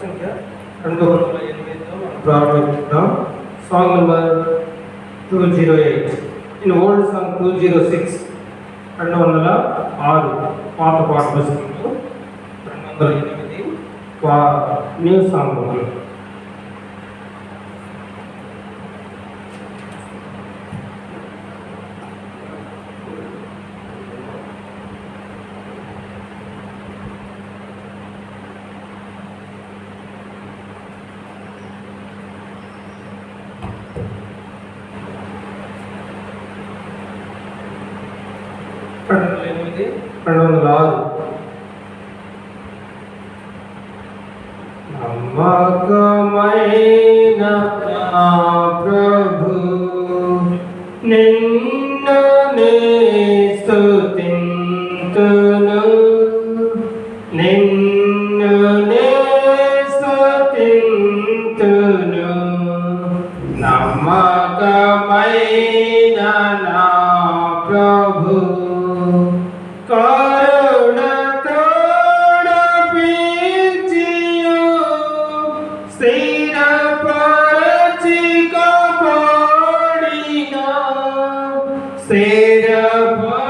సంఖ్య 208తో మనం ప్రారంభిద్దాం. Song number 208. In old song 206, 206 పాత పాట పుస్తకంలో 208 న్యూ సాంగ్. నమ్మకమైన నా ప్రభు నిన్ను నే స్తుతింతును, నిన్ను నే స్తుతింతును. నమ్మకమైన నా ప్రభు కరుణతో నడిపించియు స్థిరపరచి కాపాడిన, స్థిరపరచి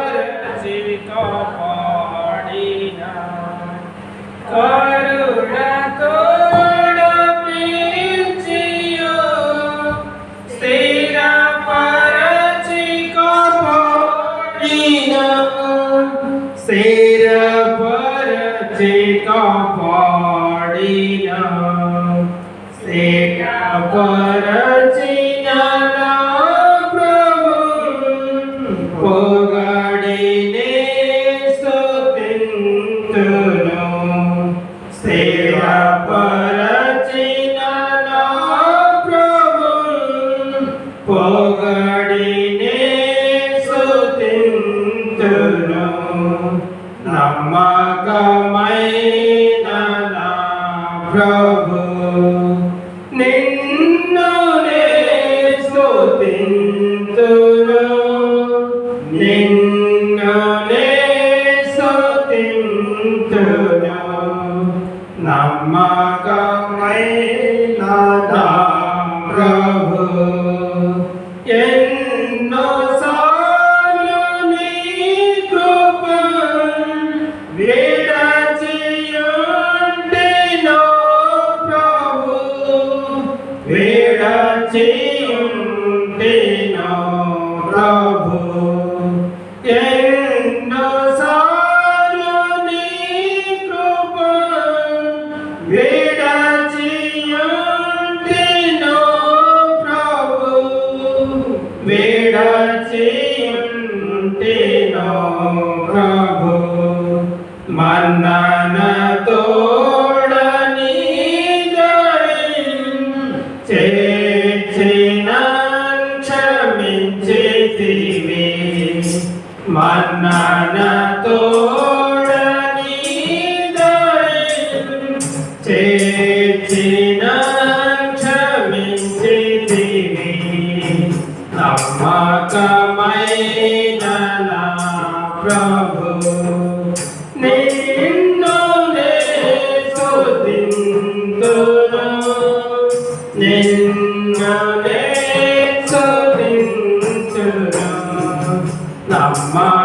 కాపాడిన. కరుణతో నడిపించియు స్థిరపరచి కాపాడిన, స్థిరపరచి కాపాడిన. స్థిరపరచిన నా ప్రభు పొగడినే స్తుతింతును. స్థిరపరచిన నా ప్రభు పొగడినే స్తుతింతును. నమ్మకమైన నా ప్రభు నిన్ను నే స్తుతింతును, నిన్ను నే స్తుతింతును. నమ్మకమైన నా ప్రభు ఎన్నోసార్లు నీ కృప విడచియుండెనో ప్రభు, విడచియుండెనో ప్రభు. ఎన్నోసార్లు నీ కృప విడచియుండెనో ప్రభు, విడచియుండెనో ప్రభు. మన్ననతోడని చేర్చినన్ క్షమించితివి, మన్ననతోడని చేర్చినన్ క్షమించితివి. నమ్మకమైన నా ప్రభు నిన్ను నే స్తుతింతును, నిన్ను నే స్తుతింతును. నమ్మకమైన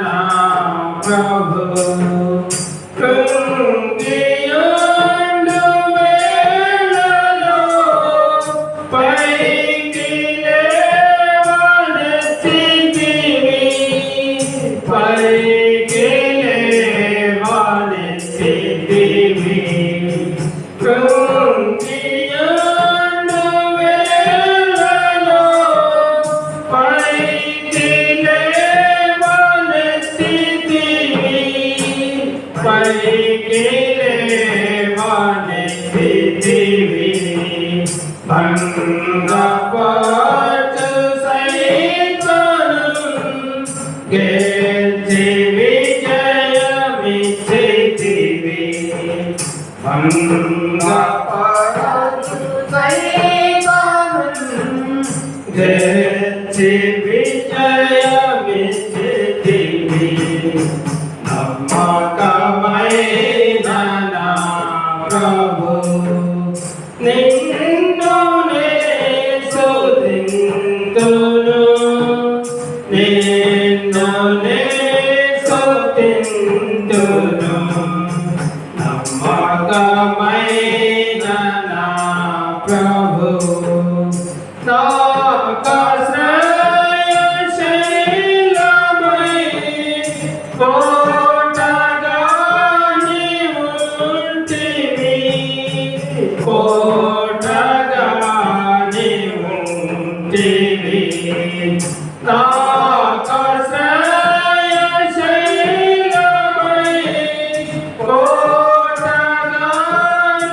నా ప్రభు కృంగియుండు వేళలో పైకి లేవనెత్తితివి, పైకి లేవనెత్తితివి. కృంగియుండు వేళలో పైకి లేవనెత్తితివి, పైకి లేవనెత్తితివి. భంగపరచు సైతాను గెలిచి విజయమిచ్చితివి. భంగపరచు సైతాను గెలిచి విజయమిచ్చితివి. నమ్మకమైన నా నిన్ను నే స్తుతింతును నమ్మకమైన నా ప్రభువు నాకాశ్రయశైలమై కోటగా నీవుంటివి కోటగా నీవుంటివి నాకాశ్రయశైలమై కోటగా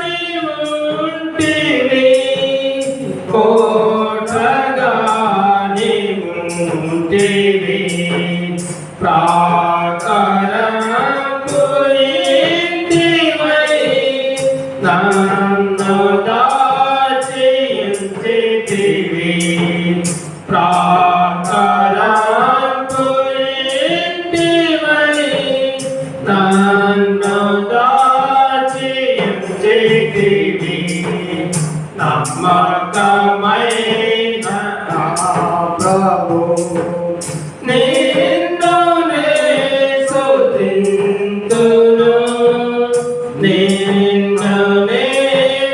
నీవుంటివి కోటగా నీవుంటివి ప్రాకారపు ఇంటివై నన్ను దాచి ఉంచితివి ప్రాకారపు ఇంటివై నన్ను దాచి ఉంచితివి నమ్మకమైన నా ప్రభువు నిన్ను నే స్తుతింతును నిన్ను నే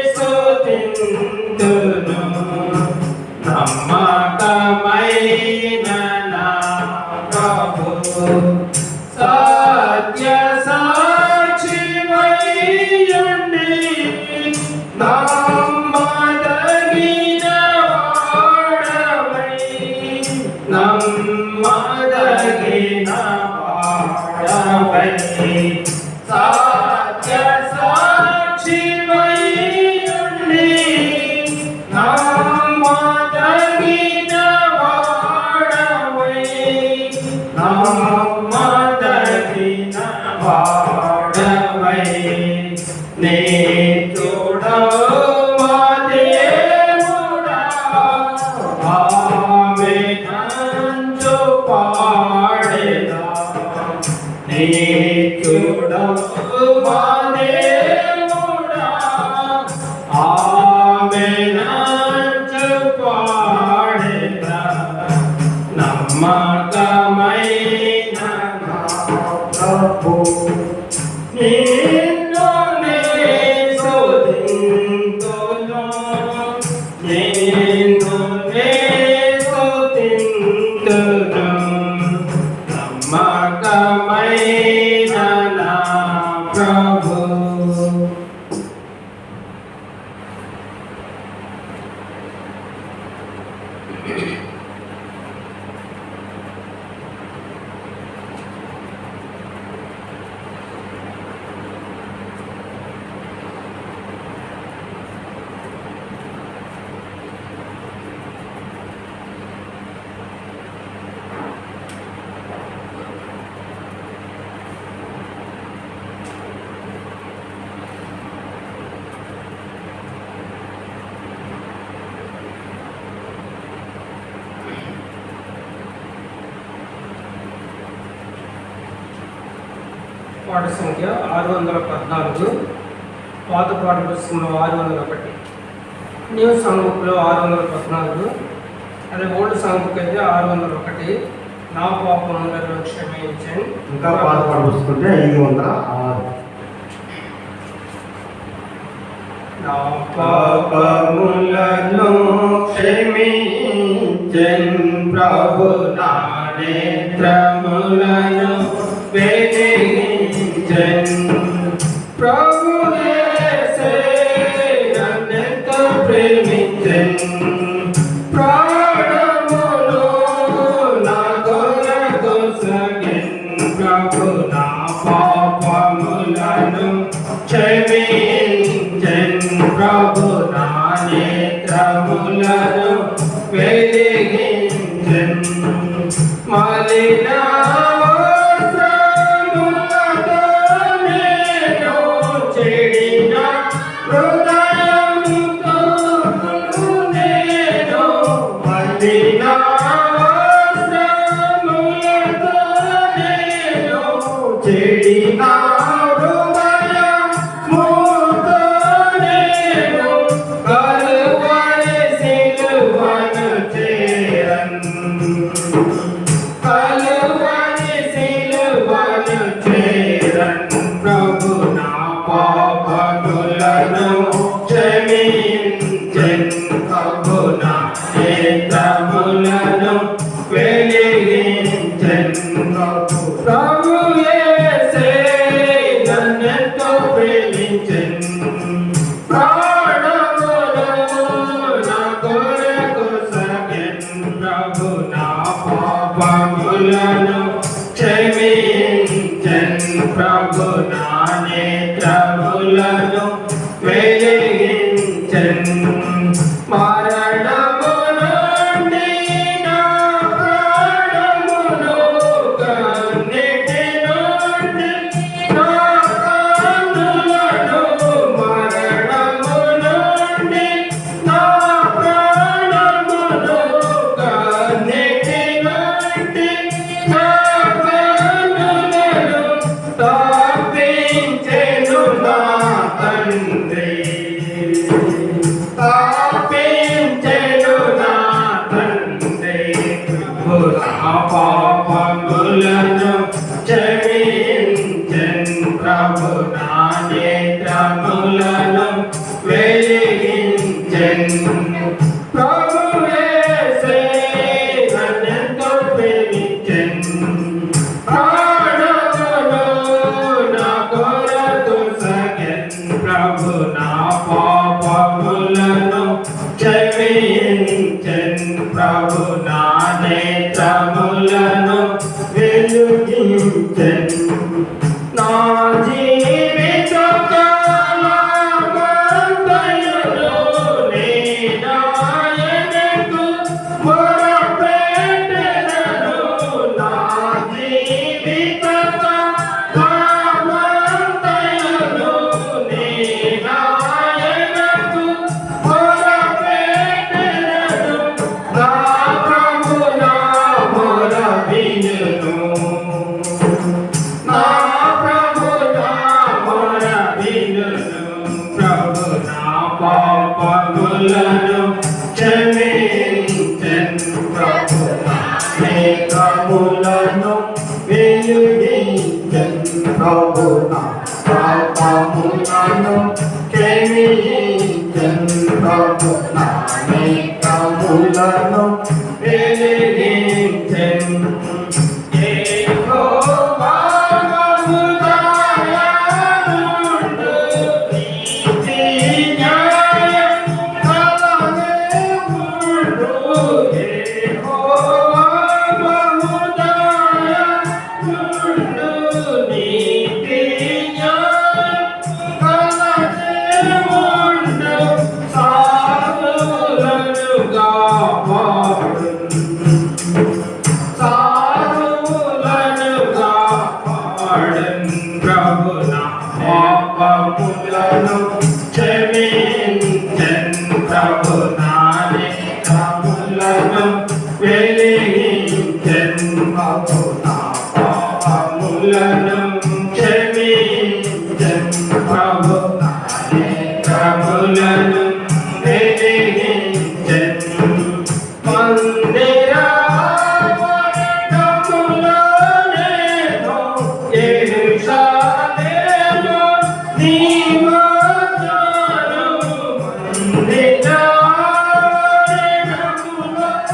స్తుతింతును నమ్మకమైన నా ప్రభువు సత్య సాక్షివైయుండి నమ్మదగిన వాడవై నమ్మదగిన వాడవై సత్య సాక్షివైయుండి నమ్మదగిన వాడవై నమ్మదగిన వాడవై నే చూడవు మా దేవుడా ఆమె అంచు పాడేదా నే చూడవు మా దేవుడా ఆమె అంచు పాడేదా నమ్మకమైన నా ప్రభువు నిన్ను నే స్తుతింతును నిన్ను నే స్తుతింతును నమ్మకమైన నా ప్రభువు పాట సంఖ్య 614 పాత పాట పుస్తకంలో 601 న్యూ సాంగ్ బుక్లో 614 అదే ఓల్డ్ సాంగ్ బుక్ అయితే 601 నా పాపములను క్షమించండి ఇంకా పాత పాట పుస్తకం 506 నా పాపములను క్షమించన్ ప్రభు నా నేత్రములను వెలిగించన్ ప్రభు యేసే నన్నెంతో ప్రేమించన్ ప్రాణములు నా కొరకు సగెన్ ప్రభు నా పాపములను క్షమించన్ ప్రభు నా నేత్రములను వెలిగించన్ మలిన వస్త్రములతో నేను చెడిన హృదయముతో నేను మలిన వస్త్రములతో నేను చెడిన హృదయముతో నేను కలువరి సిలువను చేరగా పాపములను క్షమించన్ ప్రభు నా నేత్రములను వెలిగించన్ మరణము నుండి నా ప్రాణమును కన్నిటి నుండి నా కన్నులను మరణము నుండి నా ప్రాణమును కన్నిటి నుండి నా కన్నులను తాపించెను నా తండ్రి తాపించెను నా తండ్రి ప్రభు నా పాపములను క్షమించెను ప్రభు నా నేత్రములను వెలిగించెను ప్రభు యేసే నన్నెంతో ప్రేమించెను ప్రాణమును నా కొరకు సగెన్ ప్రభు నా పాపములను క్షమించెన్ ప్రభు నా నేత్రములను వెలిగించెన్ నా జీవిత కాలమంతయును నేనాయనకు మొరపెట్టెదను నా జీవిత కాలమంతయును నేనాయనకు మొరపెట్టెదను నా ప్రభు నా మొర వినును నా ప్రభు నా మొర వినును ప్రభు నా పాపములను క్షమించెన్ ప్రభు నా నేత్రములను వెలిగించెన్ ప్రభు నా పాపములను క్షమించెన్ ప్రభు నా నేత్రములను వెలిగించెన్ యెహోవా మహోదయుడు నీతి న్యాయం కలనే ఉండు యెహోవా మహోదయుడు నీతి న్యాయం కలనే ఉండు సాధులను కాపాడు సాధులను కాపాడన్ ప్రభు నా పాపములను క్షమించెన్ ప్రభు నా నేత్రములను వెలిగించెన్ ప్రభు నా పాపములను క్షమించెన్ ప్రభు నా నేత్రములను వెలిగించెన్ మందిరములోనేమో యెరూషలేము నీ మధ్యలో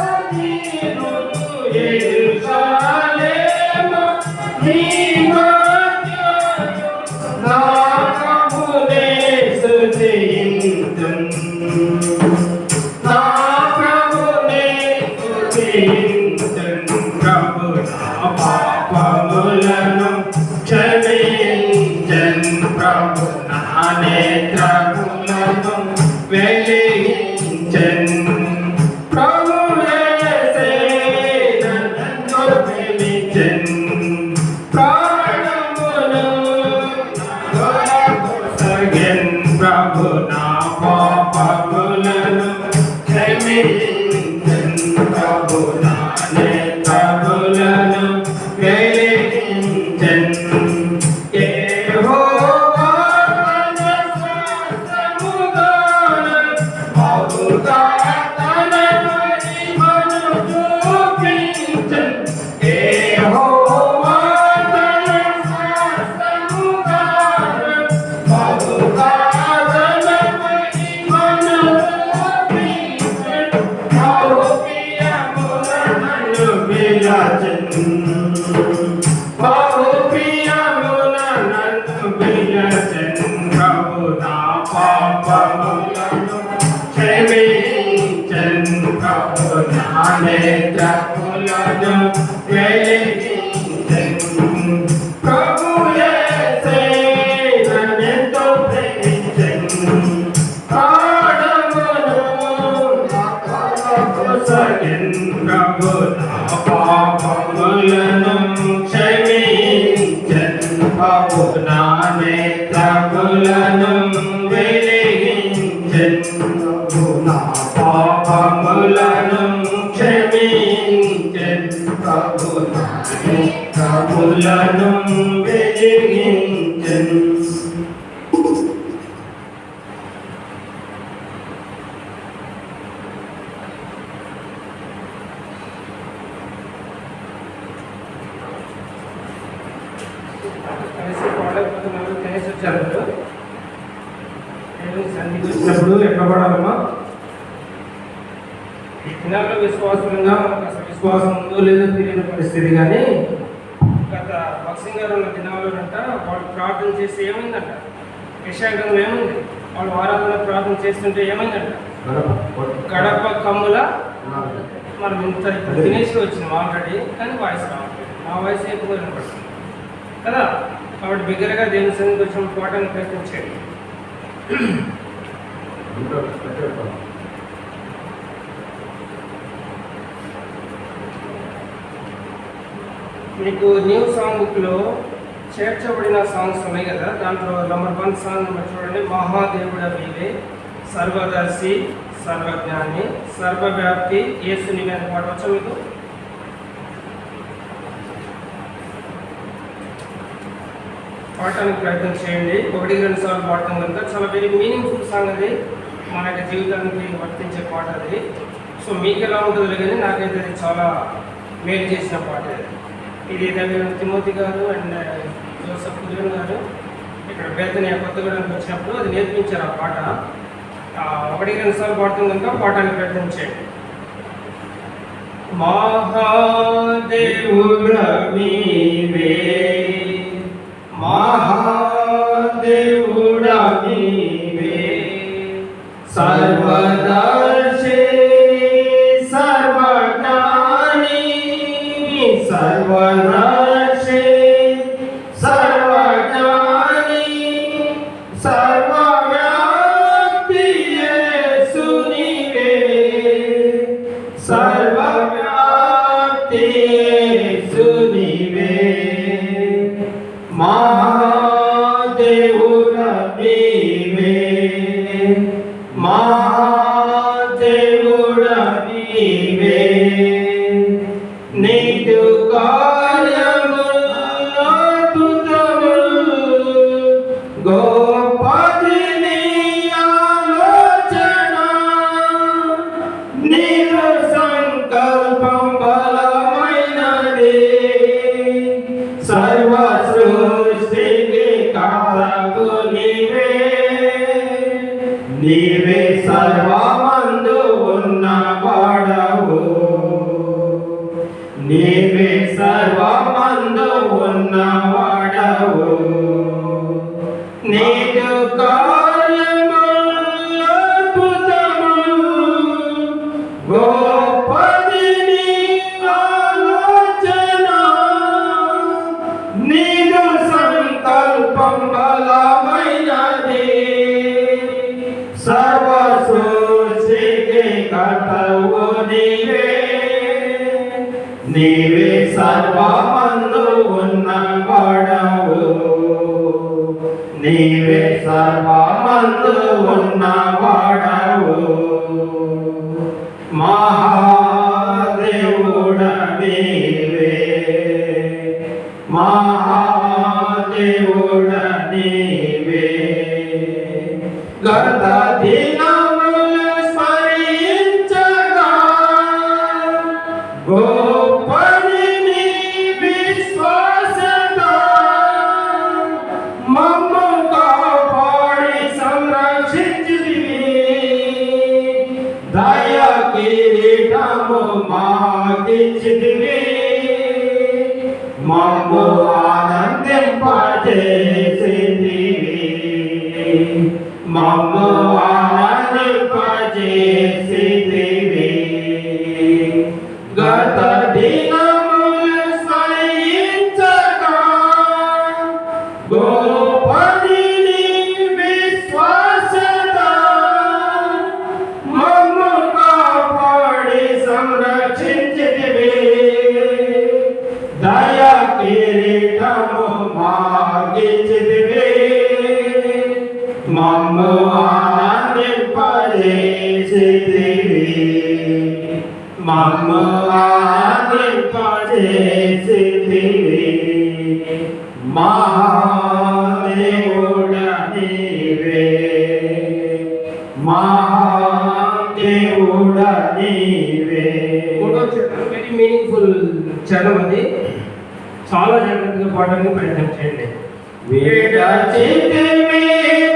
మందిరములోనేమో యెరూషలేము నీ మధ్యలో నా ప్రభునే స్తుతింతును నా ప్రభునే స్తుతింతును ప్రభు నా పాపములను క్షమించెన్ ప్రభు నా నేత్రములను వెలిగించెన్ ప్రభు యేసే నన్ను ప్రేమించెన్ ప్రాణమును నా కొరకు సగెన్ ప్రభు నా పాపములను క్షమించెన్ ప్రభు నా నేత్రములను వెలిగించెన్ యెహోవా తన స్వాస్థ్యముగాను బహుగా తన మహిమను చూపించెన్ యెహోవా తన స్వాస్థ్యముగాను బహుగా తన మహిమను చూపించెన్ బహు ప్రియములను విలచెన్ బహు ప్రియములను విలచెన్ ప్రభు నా పాపములను క్షమించెన్ ప్రభు నా నా నేత్రములను వెలిగించెను. ప్రభు యేసే నన్నెంతో ప్రేమించెను. ప్రాణమును నా కొసగెను. ప్రభు నా పాపములను క్షమించెను. ప్రభు నా నేత్రములను వెలిగించెను. నా పాపములను క్షమించెను. ప్రభు నా నేత్రములను వెలిగించెను. సన్నిధికి వచ్చినప్పుడు ఎట్లా పడాలమ్మా? దినాల్లో విశ్వాసంగా మనకు అసలు విశ్వాసం ఉందో లేదో తెలియని పరిస్థితి. కానీ గత బాక్సింగ్ గారు ఉన్న దినాల్లో అంట వాళ్ళు ప్రార్థన చేస్తే ఏమైందంట? యెషయా ఏమైంది? వాళ్ళు ఆరాధన ప్రార్థన చేస్తుంటే ఏమైందంట? గడప కమ్ముల మనం ఇంత తినేసి వచ్చినాం ఆల్రెడీ, కానీ వాయిస్ రావట్లేదు. నా వాయిస్ ఎక్కువ వినపడుతుంది కదా. కాబట్టి బిగ్గరగా దేవుని సన్నిధికి వచ్చిన పోవడానికి ప్రయత్నం చేయండి. మీకు న్యూ సాంగ్ బుక్లో చేర్చబడిన సాంగ్స్ ఉన్నాయి కదా, దాంట్లో నెంబర్ 1 సాంగ్ చూడండి. మహాదేవుడ వీవే, సర్వదర్శి, సర్వజ్ఞాని, సర్వవ్యాప్తి, యేసు నీవే అనే పాట వచ్చా మీకు? పాడటానికి ప్రయత్నం చేయండి. 1-2 సార్లు పాడటం కనుక చాలా వెరీ మీనింగ్ఫుల్ సాంగ్ అది, మన యొక్క జీవితానికి వర్తించే పాట అది. సో మీకు ఎలా ఉంటుందో కానీ నాకైతే అది చాలా మేలు చేసిన పాట అది. ఇది తిమోతి గారు అండ్ జోసఫ్ కురియన్ గారు ఇక్కడ బేతనియా కొత్తగూడెంకి వచ్చినప్పుడు అది నేర్పించారు ఆ పాట. 1-2 సార్లు పాడటం కనుక పాడటానికి ప్రయత్నం చేయండి. మహాదేవుడ నీవే, మహాదేవుడ నీవే, సర్వదర్శి, సర్వజ్ఞాని, సర్వదర్శి, సర్వజ్ఞాని, సర్వవ్యాప్తి, యేసు నీవే, సర్వవ్యాప్తి, యేసు నీవే, మహాదేవుడ నీవే, మహాదేవుడ నీవే, నీదు కార్యములు అద్భుతములు, గొప్పది నీ ఆలోచన, నీదు సంకల్పం బలమైనది, సర్వ సృష్టికి కారకు నీవే, నీవే సర్వమందు ఉన్నవాడవు, నీవే సర్వమందు ఉన్నవాడవు, నీదు కార్యములు అద్భుతములు, గొప్పది నీ ఆలోచన, నీదు సంకల్పం బలమైనది, సర్వ సృష్టికి కర్తవు నీవే, నీవే సర్వమందు ఉన్నవాడవు, నీవే సర్వమందు ఉన్నవాడవు, మహాదేవుడ నీవే, మహాదేవుడ నీవే, గత దినములు స్మరించగా గొప్పది నీ విశ్వాసత, మమ్ము కాపాడి సంరక్షించితివి, దయ కిరీటము మాకిచ్చితివి, మమ్ము ఆనందింపజేసితివి, మమ్ము ఆనందింపజేసితివి, గత దినములు స్మరించగా గోపదిని విశ్వాసత మమ్ము కాపాడి సంరక్షించితివి. దయా కిరీటము మాకిచ్చితివి. మమ్ము ఆనందింపజేసితివి. మమ్ము ఆనందింపజేసితివి. మహాదేవుడా నీవే, మహాదేవుడా నీవే. మూడో చరణం వెరీ మీనింగ్ఫుల్ చరణం అది. చాలా జాగ్రత్తగా పాడడానికి ప్రయత్నం చేయండి. విడచితివి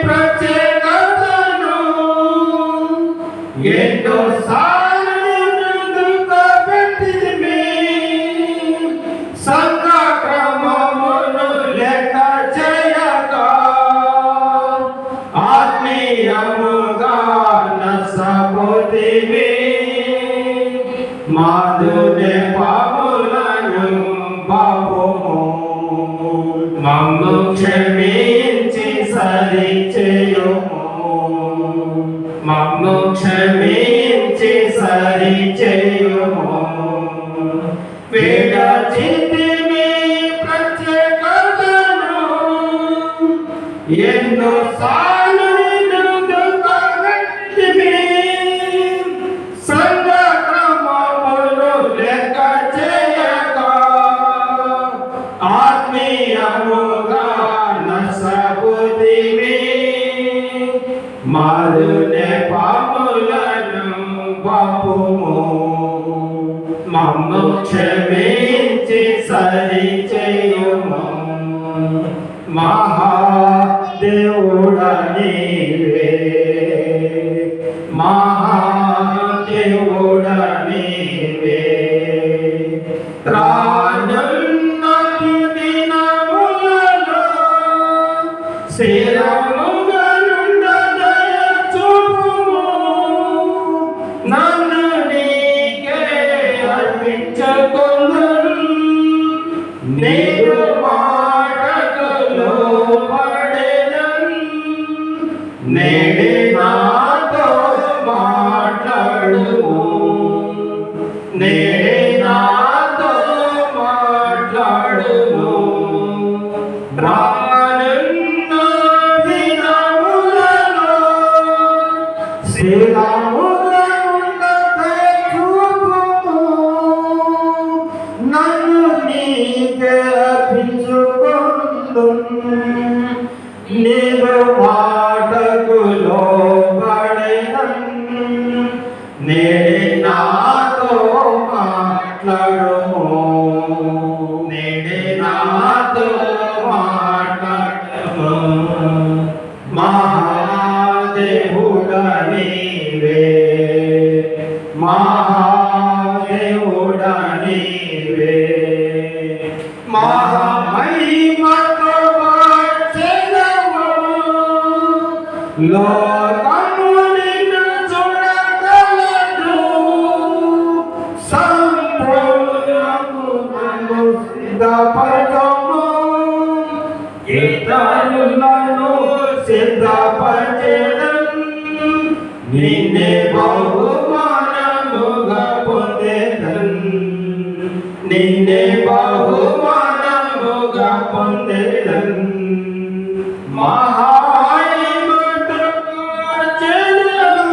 ప్రత్యేకతను ఎన్నోసార్లు నిందుకబెట్టితివి. సంఘక్రమమును లెక్క చేయగా ఆత్మీయముగా నసపోతివి. మాధుర్య పాములను పాపము మమ్ము క్షమించి సరిచేయుము. మమ్ము క్షమించి సరిచేయుము. విడచితివి ప్రత్యేకతను ఎన్నోసార్లు నిందుకబెట్టితివి. సంఘక్రమములు లెక్క చేయగా ఆత్మీయముగా నసబుదివి. మారునే పాములను పాపుము మమ్ము క్షమించి సరిచేయుము. మహాదేవుడా నీవే, మహాదేవుడా నీవే. రానున్నది దినములలో స్థిరముగా నుండ దయ చూపుము. నన్ను నీకే అర్పించుకొందును. నీవు మాటకు లోబడెదను. నేడే నాతో మాట్లాడుము. నేడే నాతో మాట్లాడుము. రానున్న దినములలో స్థిరముగా నుండ దయ చూపుము. నన్ను నీకే అర్పించుకొందును. నీవు మాటకు లోబడెదను. నేడే నాతో మాట్లాడుము. నేడే నాతో మాట్లాడుము. మహాదేవుడా నీవే, మహాదేవుడా నీవే. మహామహిమతో వచ్చెదవు. లోకము నిన్ను చూడగలదు. సంపూర్ణము నన్ను సిద్ధపరచుము. ఇతరులను సిద్ధపరచెదను. నిన్నే బహుమానముగా పొందెదను. నిన్నే బహుమానముగా పొందెదను. మహామహిమతో వచ్చెదను.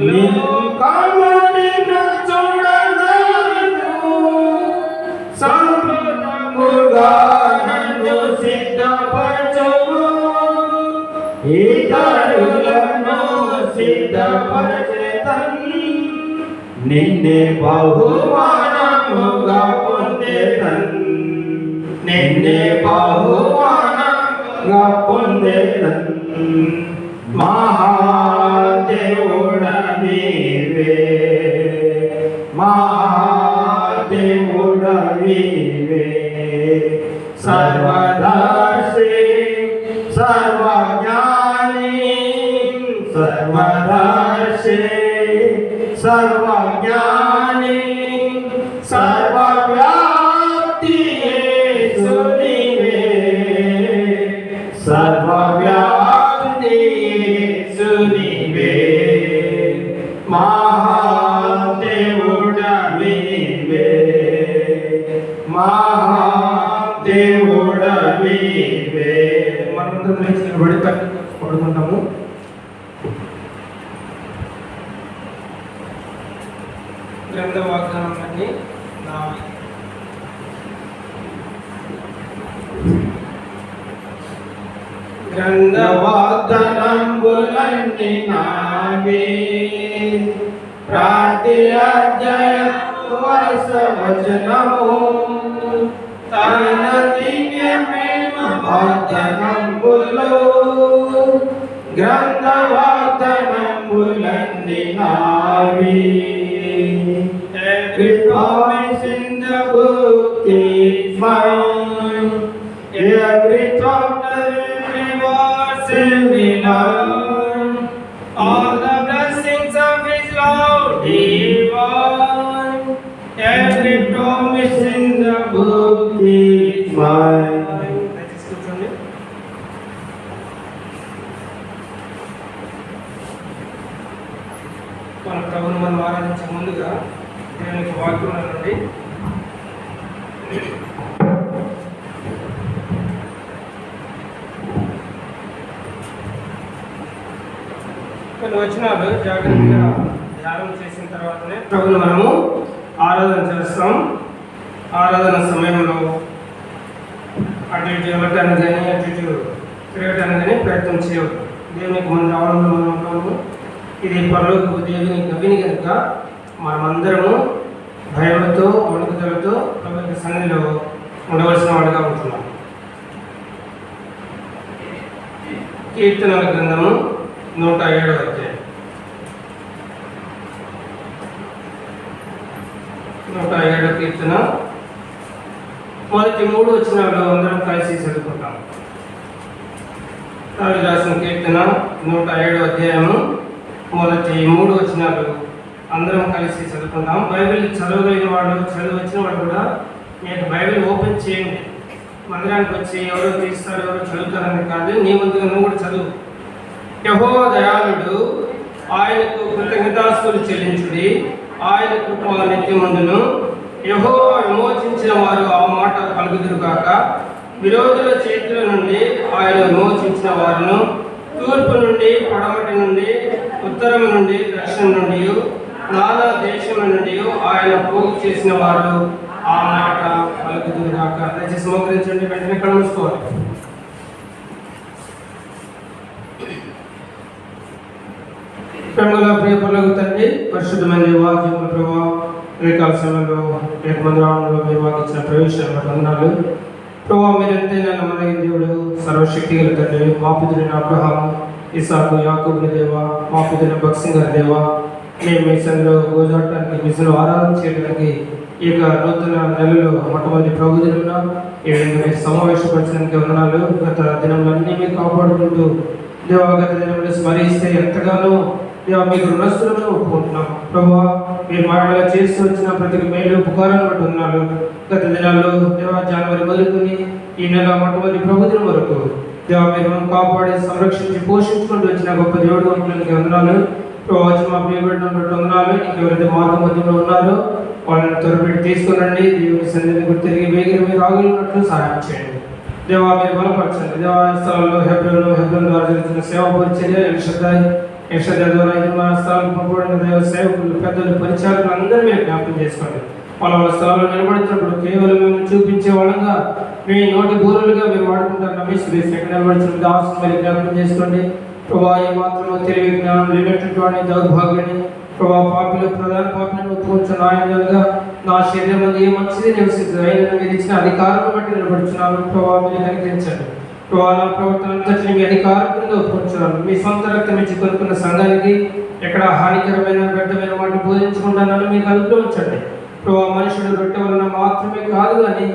లోకము నిన్ను చూడగలదు. సంపూర్ణముగా నన్ను సిద్ధపరచుము. ఇతరులను సిద్ధపరచెదను. నిన్నే బహుమానముగా పొందెదను. నిన్నే బహుమానముగా పొందెదను. మహాదేవుడా నీవే, మహాదేవుడా నీవే. సర్వదర్శి సర్వజ్ఞాని సర్వదర్శి సర్వజ్ఞాని మహాదేవుడవీవే. మనందరం లేచి నిలబడి పడుకుంటాము. గ్రంథ వాగ్దానాలన్నీ నావి. గ్రంథ వాగ్దానంబులన్నీ నావే. ప్రతి అధ్యాయము వచనము తన దివ్యమైన వాగ్దానంబులు. గ్రంథ వాగ్దానంబులన్నీ నావే. Every promise in the book is mine. Every chapter, every verse, every line. All the blessings of His love divine. Every promise in the book is mine. దయచేసి కూర్చోండి. మన ప్రభువును మనం ఆరాధించే ముందుగా దేవునికి వాక్యం నుండి కొన్ని వచనాలు జాగ్రత్తగా ధ్యానం చేసిన తర్వాతనే ప్రభువును మనము ఆరాధన చేస్తాం. ఆరాధన సమయంలో అటు ఇటు వెళ్ళటానికి కానీ అటు ఇటు తిరగటానికి కానీ ప్రయత్నం చేయవద్దు. దేవునికి మనం రావడంలో మనం ఉంటాము. ఇది పరలోకపు దేవుని గవిని కనుక మనమందరము భయంతో వణుకుదలతో ప్రభుత్వ సన్నిధిలో ఉండవలసిన వాడుగా ఉంటున్నాం. కీర్తనల గ్రంథము 107వ అధ్యాయం. 107వ కీర్తన మొదటి 3 వచనాలు అందరం కలిసి చదువుకుంటాం. దావీదు రాసిన కీర్తన 107వ అధ్యాయము మొదటి 3 వచనాలు అందరం కలిసి చదువుకుంటాం. బైబిల్ చదవలేని వాడు, చదువు వచ్చిన వాడు కూడా మీకు బైబిల్ ఓపెన్ చేయండి. మందిరానికి వచ్చి ఎవరో తీస్తారు ఎవరో చదువుతారని కాదు, నీ ముందుగా నువ్వు కూడా చదువు. యెహోవా దయాళుడు, ఆయనకు కృతజ్ఞతాస్తుతులు చెల్లించుడి, ఆయన కృప నిత్యమందును. యెహోవా విమోచించిన వారు ఆ మాట పలుకుదురుగాక. విరోధుల చేతుల నుండి ఆయన విమోచించిన వారును, తూర్పు నుండి పడమటి నుండి ఉత్తరం నుండి దక్షిణం నుండి నానా దేశముల నుండి ఆయన పోగు చేసిన వారు ఆ మాట పలుకుదురుగాక. దయచేసి మోకరించండి, వెంటనే కళ్ళు మూసుకోవాలి. ప్రేమగల ప్రియ పరలోక తండ్రి, పరిశుద్ధమైన వాక్యముల ప్రభావ రేకాల సమయంలో మందిరంలో మీరు మాకు ఇచ్చిన ప్రవేశాల వందనాలు ప్రభావ. మీరంతే నమ్మదగిన దేవుడు, సర్వశక్తి గల తండ్రి. మా పితరులైన అబ్రహాము, ఇసాకు, యాకోబుల దేవ, మా పితరులైన భక్సింగ్ గారి దేవ, మేము మీ సన్నిధిలో గోజాడటానికి మీ సన్నిధిలో ఆరాధన చేయడానికి ఈ యొక్క నూతన నెలలో మొట్టమొదటి ప్రభు దినమున ఈ విధంగా మీరు సమావేశపరచడానికి వందనాలు. గత దినములన్నీ మీరు కాపాడుకుంటూ దేవ, గత దినంలో స్మరిస్తే ఎంతగానో దేవ మీకు రుణస్థులను ఒప్పుకుంటున్నాం ప్రభావ. మీరు మాటలా చేస్తూ వచ్చిన ప్రతి మేలు ఉపకారాన్ని బట్టి ఉన్నాను. గత దినాల్లో దేవ జనవరి మొదలుకొని ఈ నెల మొట్టమొదటి ప్రభుదినం వరకు దేవ మీరు కాపాడి సంరక్షించి పోషించుకుంటూ వచ్చిన గొప్ప దేవుడు వందనానికి వందనాలు ప్రభావ. మా ప్రియబడిన వందనాలు. ఎవరైతే మార్గ మధ్యలో ఉన్నారో వాళ్ళని త్వరపెట్టి తీసుకురండి. దేవుని సన్నిధిని గుర్తు తిరిగి వేగిన మీరు ఆగులున్నట్లు సహాయం చేయండి దేవా. మీరు బలపరచండి దేవాలయాల్లో హెబ్రోన్ ద్వారా జరుగుతున్న సేవా పరిచర్య యక్షద ద్వారా స్థలాలు పంపబడిన దేవ సేవకులు, పెద్దలు, పరిచారకులు అందరూ మీరు జ్ఞాపకం చేసుకోండి. వాళ్ళ స్థలాల్లో నిలబడుతున్నప్పుడు కేవలం మేము చూపించే వాళ్ళంగా మీ నోటి బూరులుగా మీరు వాడుకుంటారు నమ్మేసి ఎక్కడ నిలబడుతున్న దాసులు మీరు జ్ఞాపకం చేసుకోండి ప్రభా. ఏ మాత్రమో తెలివి జ్ఞానం లేనటువంటి వాడిని, దౌర్భాగ్యాన్ని ప్రభా, పాపిలో ప్రధాన పాపిని ఒప్పుకొంచున్న ఆయనగా నా శరీరం ఏ మంచిది నివసించదు ఆయన మీరు ఇచ్చిన అధికారాన్ని బట్టి నిలబడుచున్నాను ప్రభావ. మీరు కనిపించండి ప్రభావ. నా ప్రవర్తన అంతటిని మీ అధికారం కింద ఒప్పుకొంచున్నాను. మీ సొంత రక్తం ఇచ్చి కొనుక్కున్న సంఘానికి ఎక్కడ హానికరమైన వ్యర్థమైన వాటిని బోధించకుండా నన్ను మీకు అనుగ్రహించండి ప్రభావ. మనుషుడు రొట్టె వలన మాత్రమే కాదు కానీ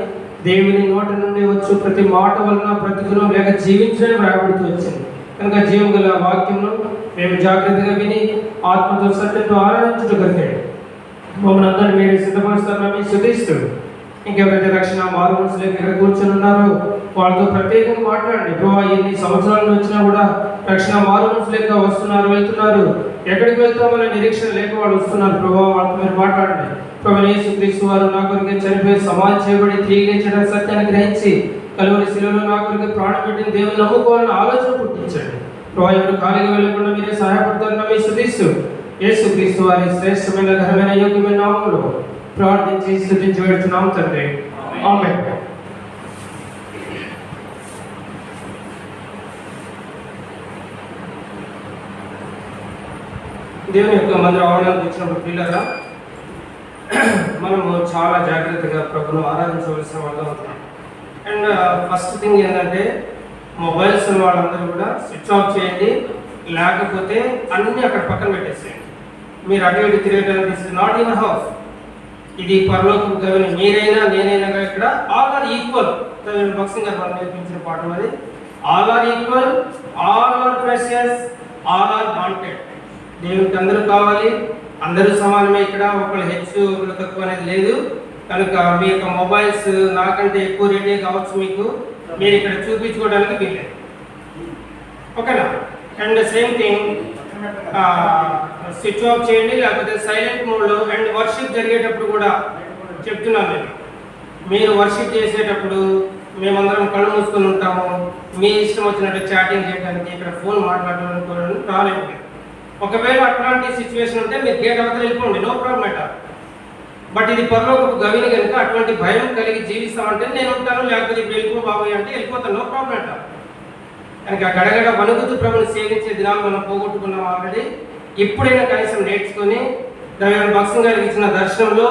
దేవుని నోటి నుండి వచ్చు ప్రతి మాట వలన ప్రతిదినం లేక జీవించని వ్రాయబడుతూ వచ్చింది కనుక జీవం గల వాక్యమును మేము జాగ్రత్తగా విని ఆత్మతో సత్యంతో ఆరాధించుటకు కలిగాడు మమ్మల్ని అందరినీ మీరు సిద్ధపరుస్తారని మీ శుద్ధిస్తూ ఇంకెవరైతే రక్షణ మారు మనసులు ఇక్కడ కూర్చొని ఉన్నారో వాళ్ళతో ప్రత్యేకంగా మాట్లాడండి ప్రభావ. ఎన్ని సంవత్సరాల వచ్చినా కూడా రక్షణ మారు మనసు లేక వస్తున్నారు, వెళ్తున్నారు, ఎక్కడికి వెళ్తామనే నిరీక్షణ లేక వాళ్ళు వస్తున్నారు ప్రభావ. వాళ్ళతో మీరు మాట్లాడండి ప్రభువైన యేసుక్రీస్తు వారు నా కొరకు చనిపోయి సమాధి చేయబడి తిరిగి లేచిన సత్యాన్ని గ్రహించి కలువరి శిలువలో నా కొరకు ప్రాణం పెట్టిన దేవుని నమ్ముకోవాలని ఆలోచన పుట్టించండి. ప్రభు ఎవరు ఖాళీగా వెళ్ళకుండా మీరే సహాయపడతారని మీ స్తుతిస్తూ యేసుక్రీస్తు వారి శ్రేష్టమైన ఘనమైన యోగ్యమైన నామములో ప్రార్థించి స్తుతించి వేడుచున్నాం తండ్రి. ఆమేన్. దేవుని యొక్క మందిర ఆవరణకు వచ్చినప్పుడు పిల్లరా మనము చాలా జాగ్రత్తగా ప్రభును ఆరాధించవలసిన వాళ్ళం అవుతున్నాం. అండ్ ఫస్ట్ థింగ్ ఏంటంటే మొబైల్స్ ఉన్న వాళ్ళందరూ కూడా స్విచ్ ఆఫ్ చేయండి, లేకపోతే అన్నీ అక్కడ పక్కన పెట్టేసేయండి. మీరు అటు ఇటు తిరగడానికి this is not your house. ఇది పరలోకం గవిని మీరైనా నేనైనా ఇక్కడ ఆల్ ఆర్ ఈక్వల్. భక్సింగ్ గారు మనం నేర్పించిన పాఠం అది. All are equal, all are precious, all are wanted. దేవునికి అందరూ కావాలి, అందరూ సమానమే. ఇక్కడ ఒకళ్ళు హెచ్చు ఒకళ్ళు తక్కువ అనేది లేదు. కనుక మీ యొక్క మొబైల్స్ నాకంటే ఎక్కువ రేటే కావచ్చు, మీకు మీరు ఇక్కడ చూపించుకోవడానికి వీలేదు. ఓకేనా? And same thing switch off చేయండి, లేకపోతే సైలెంట్ మోడ్లో. అండ్ వర్షిప్ జరిగేటప్పుడు కూడా చెప్తున్నాను నేను, మీరు వర్షిప్ చేసేటప్పుడు మేమందరం కళ్ళు మూసుకొని ఉంటాము. మీ ఇష్టం వచ్చినట్టు చాటింగ్ చేయడానికి, ఇక్కడ ఫోన్ మాట్లాడడానికి రాలేదు. ఒకవేళ అట్లాంటి సిచ్యువేషన్ ఉంటే మీరు గేట్ అవతల వెళ్ళిపోండి, నో ప్రాబ్లం అట. బట్ ఇది పరలోకపు గవిని కనుక అటువంటి భయం కలిగి జీవిస్తామంటే నేను ఉంటాను, లేకపోతే ఇప్పుడు వెళ్ళిపో బాబోయ్ అంటే వెళ్ళిపోతాను, నో ప్రాబ్లం అట. కనుక గడగడ వణుకుతూ ప్రభుని సేవించే దినాలు మనం పోగొట్టుకున్నాం ఆల్రెడీ. ఇప్పుడైనా కనీసం నేర్చుకొని భక్సింగ్ గారికి ఇచ్చిన దర్శనంలో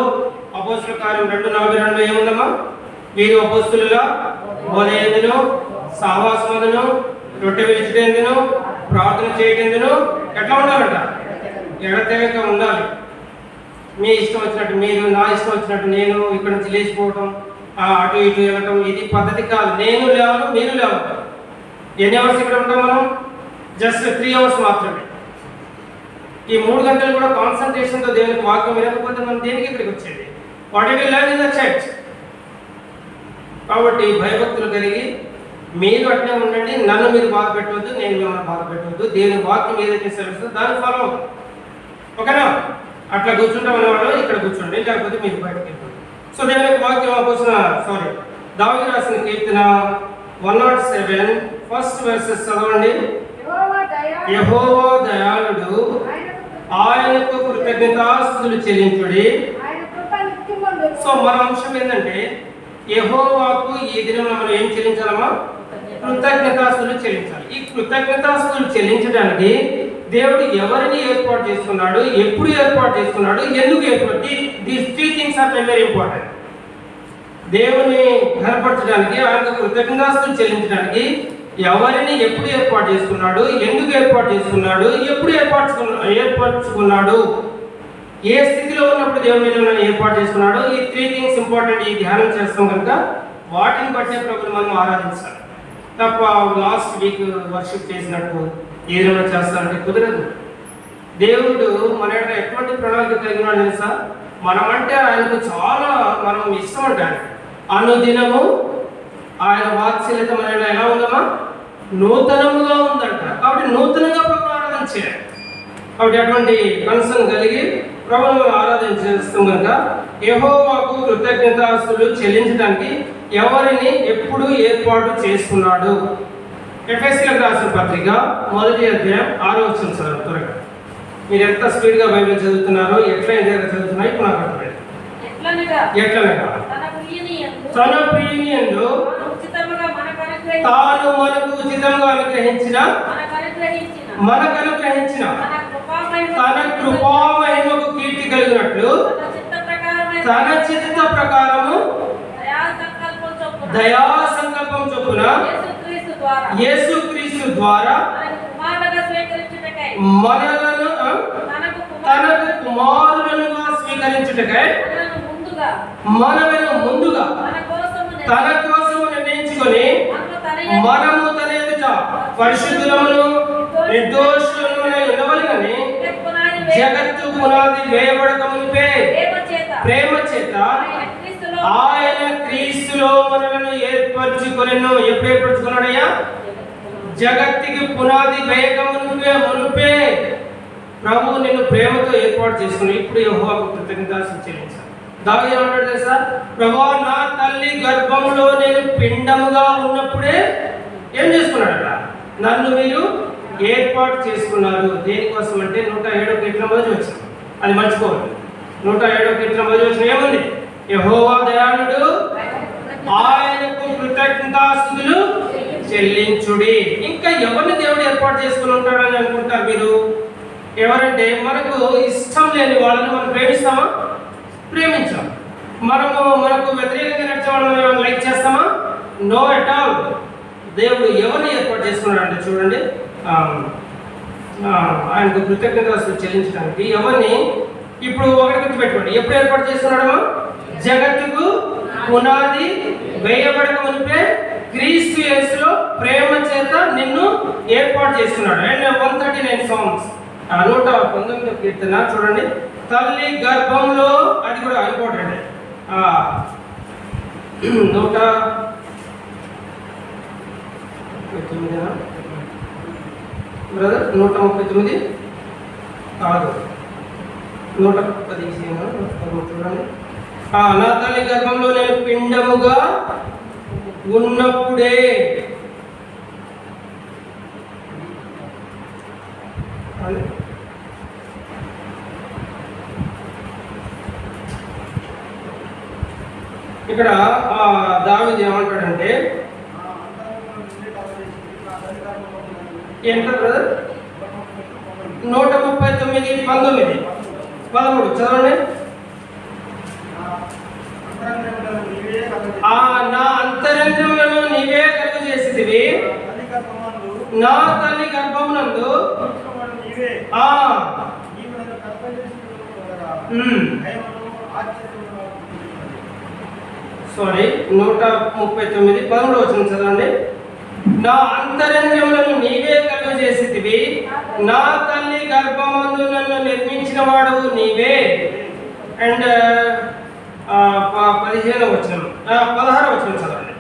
అపోస్తుల కార్యం 2:42 ఏముందమ్మా? వీరు అపోస్తులుగా బోధయందును, సహవాసమందును, రొట్టె విడిచిటేందును, ప్రార్థన చేయటందును ఎట్లా ఉండాలంట? ఎడతెగక ఉండాలి. మీ ఇష్టం వచ్చినట్టు మీరు, నా ఇష్టం వచ్చినట్టు నేను ఇక్కడ నుంచి లేచిపోవటం, అటు ఇటు వెళ్ళటం, ఇది పద్ధతి కాదు. నేను లేవను, మీరు లేవను. ఎన్ని అవర్స్ ఇక్కడ ఉంటాం మనం? జస్ట్ 3 అవర్స్ మాత్రమే. ఈ 3 గంటలు కూడా కాన్సన్ట్రేషన్తో దేవునికి వాక్యం వినకపోతే మనం దేనికి ఇక్కడికి వచ్చేది? What do we learn in the church? కాబట్టి భయభక్తులు కలిగి మీరు అట్లే ఉండండి. నన్ను మీరు బాధ పెట్టవద్దు, నేను మిమ్మల్ని బాధ పెట్టవద్దు. దేవుని వాక్యం ఏదైతే సెలవుస్తుందో దాన్ని ఫాలో అవుతుంది. ఓకేనా? అట్లా కూర్చుంటాం అనేవాళ్ళు ఇక్కడ కూర్చోండి, లేకపోతే మీరు బయటకు వెళ్ళిపోండి. సో దేవుని వాక్యం దావీదు రాసిన కీర్తన 107 ఫస్ట్ వర్సెస్ చదవండి. యెహోవా దయాళుడు, ఆయనకు కృతజ్ఞతాస్తుతులు చెల్లించుడి. సో మన అంశం ఏంటంటే యెహోవాకు ఈ దినం మనం ఏం చెల్లించాలమ్మా? కృతజ్ఞతాస్తుతులు చెల్లించాలి. ఈ కృతజ్ఞతాస్తుతులు చెల్లించడానికి దేవుడు ఎవరిని ఏర్పాటు చేసుకున్నాడు, ఎప్పుడు ఏర్పాటు చేసుకున్నాడు, ఎందుకు ఏర్పాటు? These 3 things are very important. దేవుని ఘనపరచడానికి, ఆయనకు కృతజ్ఞతాస్తుతులు చెల్లించడానికి ఎవరిని ఎప్పుడు ఏర్పాటు చేసుకున్నాడు, ఎందుకు ఏర్పాటు చేసుకున్నాడు, ఎప్పుడు ఏర్పరచుకున్నాడు, ఏ స్థితిలో ఉన్నప్పుడు దేవుని ఏర్పాటు చేసుకున్నాడు. ఈ 3 థింగ్స్ ఇంపార్టెంట్. ఈ ధ్యానం చేస్తాం కనుక వాటిని బట్టే ప్రభుని మనం ఆరాధించాలి తప్ప లాస్ట్ వీక్ వర్షిప్ చేసినట్టు ఏదైనా చేస్తానంటే కుదరదు. దేవుడు మన ఎటువంటి ప్రణాళిక కలిగి ఉన్నాడు తెలుసా? మనమంటే ఆయనకు చాలా మనం ఇష్టం అంటాడు. అనుదినము ఆయన వాత్సల్యత మన ఎలా ఉందమ్మా? నూతనముగా ఉందంట. కాబట్టి నూతనంగా ప్రభు ఆరాధన చేయాలి. కాబట్టి అటువంటి కన్సర్న్ కలిగి ప్రభువును ఆరాధన చేస్తాం కనుక యెహోవాకు కృతజ్ఞతాస్తుతులు చెల్లించడానికి ఎవరిని ఎప్పుడు ఏర్పాటు చేసుకున్నాడు? ఎఫెసీయులకు రాసిన పత్రిక 1వ అధ్యాయం 6వ వచనం చదవండి త్వరగా. మీరు ఎంత స్పీడ్గా బైబిల్ చదువుతున్నారో, ఎట్లా చదువుతున్నారో ఇప్పుడు నాకు అర్థమైంది. ఎట్లనగా తన ప్రియుని యందు తాను మనకు ఉచితంగా అనుగ్రహించిన తన కృపామహిమకు కీర్తి కలిగినట్లు తన చిత్త ప్రకారము దయా సంకల్పం చొప్పున యేసుక్రీస్తు ద్వారా మనలను తనకు కుమారులుగా స్వీకరించుటకై మనలను ముందుగా తన కోసం నిర్ణయించుకొని మనము తన ఎదుట పరిశుద్ధులమును నిర్దోషులమునై ఉండవలెనని జగత్తు పునాది వేయబడక మునిపే ప్రేమ చేత ఆయన క్రీస్తులో మనలను ఏర్పరచుకొనెను. ఎప్పుడు ఏర్పరచుకున్నాడయ్యా? జగత్తుకి పునాది వేయక మునిపే ప్రభువు నిన్ను ప్రేమతో ఏర్పాటు చేసుకుని ఇప్పుడు యెహోవాకు కృతజ్ఞతాస్తుతులు చెల్లించాలి. దావీదు ఏమంటాడు తెలుసా? ప్రభువా, నా తల్లి గర్భంలో నేను పిండముగా ఉన్నప్పుడే ఏం చేసుకున్నాడట? నన్ను మీరు ఏర్పాటు చేసుకున్నారు. దేనికోసం అంటే 107వ కీర్తన మొదటి వచనం, అది మర్చిపోవాలి. 107వ కీర్తన మొదటి వచనం ఏముంది? యెహోవా దయాళుడు, ఆయనకు కృతజ్ఞతాస్తుతులు చెల్లించుడి. ఇంకా ఎవరిని దేవుడు ఏర్పాటు చేసుకుని ఉంటాడని అనుకుంటారు మీరు? ఎవరంటే మనకు ఇష్టం లేని వాళ్ళని మనం ప్రేమిస్తామా? ప్రేమించాం. మనకు వ్యతిరేకంగా నడిచే వాళ్ళని లైక్ చేస్తామా? No at all. దేవుడు ఎవరిని ఏర్పాటు చేసుకున్నాడంటే చూడండి, ఆయనకు కృతజ్ఞతాస్తుతులు చెల్లించడానికి ఎవరిని? ఇప్పుడు ఒకటి గుర్తుపెట్టుకోండి, ఎప్పుడు ఏర్పాటు చేసుకున్నాడమ్మా? జగత్తుకు పునాది వేయబడక మునిపే క్రీస్తు యేసులో ప్రేమ చేత నిన్ను ఏర్పాటు చేసుకున్నాడు. అండ్ 139 సాంగ్స్, 119వ కీర్తన చూడండి. తల్లి గర్భంలో, అది కూడా ఇంపార్టెంట్, 139 కాదు, 110 చూడండి. నా తల్లి గర్భంలో నేను పిండముగా ఉన్నప్పుడే ఇక్కడ దావీదు ఏమంటాడంటే, ఎంత బ్రదర్? 139, 19, 13 చదవండి. నా అంతరంగంలో నీవే కలుగు చేసేదివి, నా తల్లి గర్భమునందు సారీ 139, 13 వచనం చదవండి. నా అంతరంగంలో నీవే కలుగు చేసేదివి, నా తల్లి గర్భమందు నన్ను నిర్మించిన వాడు నీవే. అండ్ 15వ వచనం, 16వ వచనం చదవండి.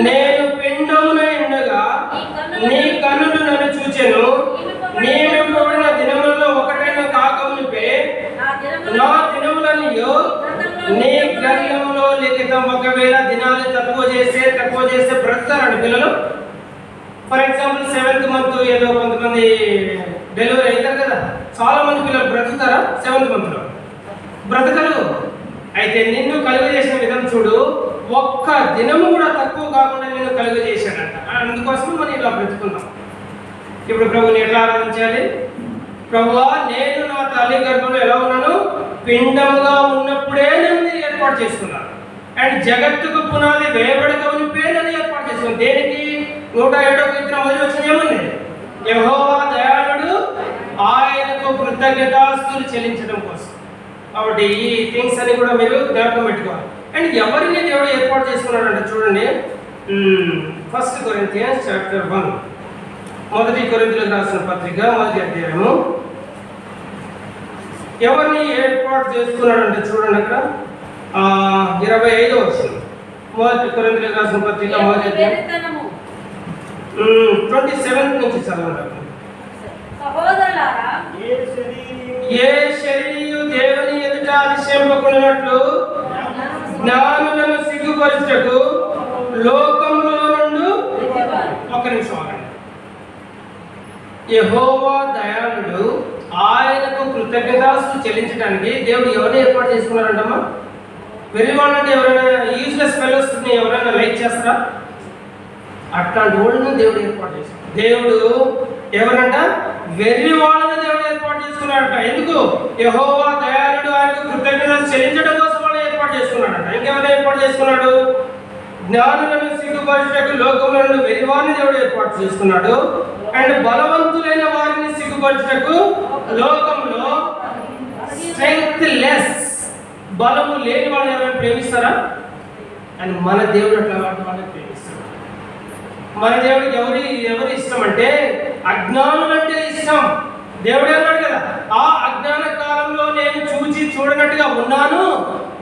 నేను పిండమున ఉండగా నీ కన్నులు నన్ను చూచెను, నియమింపబడిన దినములలో ఒకటైన కాకమునిపే నా దినములన్నీయు నీ గ్రంథములో లిఖితం. ఒకవేళ దినాలు తక్కువ చేస్తే బ్రతుకుతారండి పిల్లలు. ఫర్ ఎగ్జాంపుల్ 7th మంత్ ఏదో కొంతమంది డెలివరీ అవుతారు కదా, చాలా మంది పిల్లలు బ్రతుకుతారా? 7th మంత్లో బ్రతకరు. అయితే నిన్ను కలుగు చేసిన విధం చూడు, ఒక్క దినము కూడా తక్కువ కాకుండా నిన్ను కలుగు చేశాడంట. అందుకోసం మనం ఇలా బ్రతుకున్నాం. ఇప్పుడు ప్రభుని ఎట్లా ఆరాధించాలి? ప్రభువా, నేను నా తల్లి గర్భంలో ఎలా ఉన్నాను? పిండముగా ఉన్నప్పుడే నన్ను ఏర్పాటు చేసుకున్నాను. అండ్ జగత్తుకు పునాది వేయబడక మునిపే నన్ను ఏర్పాటు చేసుకున్నాను. దేనికి? 107వ కీర్తన మొదటి వచనం ఏముంది? యెహోవా దయాళుడు, ఆయనకు కృతజ్ఞతాస్తుతులు చెల్లించడం కోసం. కాబట్టి ఈ థింగ్స్ అన్ని కూడా మీరు జ్ఞాపకం పెట్టుకోవాలి. అండ్ ఎవరిని దేవుడు ఏర్పాటు చేసుకున్నాడు అంటే చూడండి, 1 కొరింథియన్స్ చాప్టర్ 1, 1 కొరింథీయులకు రాసిన పత్రిక 1వ అధ్యాయము. ఎవరిని ఏర్పాటు చేసుకున్నాడంటే చూడండి, అక్కడ 25వ వచనం, 1 కొరింథీయులకు రాసిన పత్రిక 1వ అధ్యాయం 27 నుంచి చదవండి. సహోదరులారా, ఏ శరీరు దేవుని ఎదుట అతిశయింపకున్నట్లు జ్ఞానులను సిగ్గుపరచుటకు లోకంలో నుండి. ఒక్క నిమిషం ఆగండి. యెహోవా దయాళుడు, ఆయనకు కృతజ్ఞతాస్తుతులు చెల్లించడానికి దేవుడు ఎవరిని ఏర్పాటు చేసుకున్నారంటమ్మా? వెర్రివాళ్ళంటే ఎవరైనా యూజ్లెస్ ఫెలోస్ని ఎవరైనా లైక్ చేస్తారా? అట్లాంటి వాళ్ళని దేవుడు ఏర్పాటు చేశాడు. దేవుడు ఎవరంట? వెర్రి వాళ్ళని దేవుడు ఏర్పాటు చేసుకున్నాడట. ఎందుకు? యెహోవా దయాళుడు, ఆయనకు కృతజ్ఞతలు చెల్లించడం కోసం వాళ్ళు ఏర్పాటు చేసుకున్నాడట. ఇంకెవరు ఏర్పాటు చేసుకున్నాడు? జ్ఞానులను సిగ్గుపరచుటకు లోకంలో నుండి వెర్రివారిని దేవుడు ఏర్పాటు చేసుకున్నాడు. అండ్ బలవంతులైన వారిని సిగ్గుపరచుటకు లోకంలో స్ట్రెంగ్త్ లెస్, బలము లేని వాళ్ళని ఎవరైనా ప్రేమిస్తారా? అండ్ మన దేవుడు అట్లా వాళ్ళని ప్రేమిస్తాడు. మన దేవుడికి ఎవరి ఇష్టం అంటే అజ్ఞానులంటే ఇష్టం. దేవుడు అన్నాడు కదా, ఆ అజ్ఞాన కాలంలో నేను చూడనట్టుగా ఉన్నాను,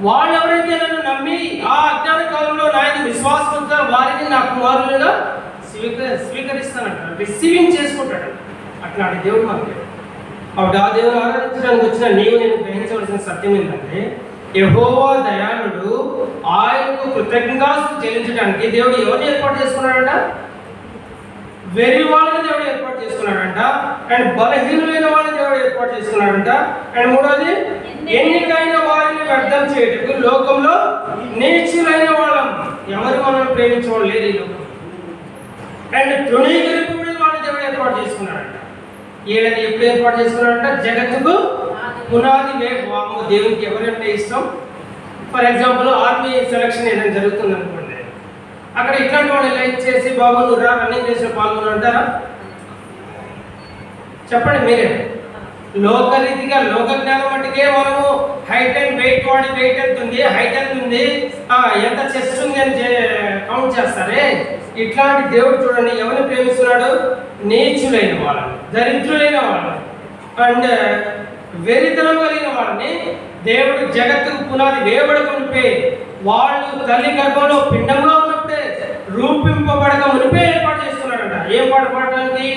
వాళ్ళు ఎవరైతే నన్ను నమ్మి ఆ అజ్ఞాన కాలంలో నాయన విశ్వాసం ఉంచారో వారిని నా కుమారులుగా స్వీకరిస్తానంట, రిసీవింగ్ చేసుకుంటాడు. అట్లాంటి దేవుడు మన దేవుడు. కాబట్టి ఆ దేవుడు ఆరాధించడానికి వచ్చిన నేను గ్రహించవలసిన సత్యం ఏంటంటే, యెహోవా దయాళుడు, ఆయనకు కృతజ్ఞతాస్తుతులు చెల్లించడానికి దేవుడు ఎవరిని ఏర్పాటు చేసుకున్నాడంట? వెర్రి వాళ్ళని దేవుడు ఏర్పాటు చేసుకున్నాడంట. అండ్ బలహీనులైన వాళ్ళని దేవుడు ఏర్పాటు చేసుకున్నాడంట. అండ్ మూడోది, ఎన్నికైన వారిని వ్యర్థం చేయటకు లోకంలో నీచులైన వాళ్ళం. ఎవరు మనం ప్రేమించేవాళ్ళు లేదు ఈ లోకం. అండ్ తృణీకరింపబడిన వాళ్ళని దేవుడు ఏర్పాటు చేసుకున్నాడంట. వీళ్ళని ఎప్పుడు ఏర్పాటు చేసుకున్నాడంట? జగత్తుకు పునాది వేగము. దేవునికి ఎవరంటే ఇష్టం? ఫర్ ఎగ్జాంపుల్ ఆర్మీ సెలక్షన్ ఏదైనా జరుగుతుంది అనుకోండి, అక్కడ ఇట్లాంటి వాళ్ళు లైక్ చేసి బాబు నువ్వు రా రన్నింగ్ రేస్లో పాల్గొని అంటారా? చెప్పండి మీరే. లోకరీతిగా లోక జ్ఞానం మట్టుకే మనము హైట్ అండ్ వెయిట్, వాడి వెయిట్ ఎంత ఉంది, హైట్ ఎంత ఉంది, ఎంత చెస్ట్ ఉంది అని కౌంట్ చేస్తారే. ఇట్లాంటి దేవుడు చూడండి ఎవరిని ప్రేమిస్తున్నాడు? నీచులైన వాళ్ళని, దరిద్రులైన వాళ్ళని అండ్ వెరితనం కలిగిన వాళ్ళని దేవుడు జగత్తుకు పునాది వేయబడకుంటే, వాళ్ళు తల్లి గర్భంలో పిండంలో ఉన్నప్పుడే రూపింపబడక మునిపే ఏర్పాటు చేస్తున్నాడంట. ఏం పాట పాడడానికి?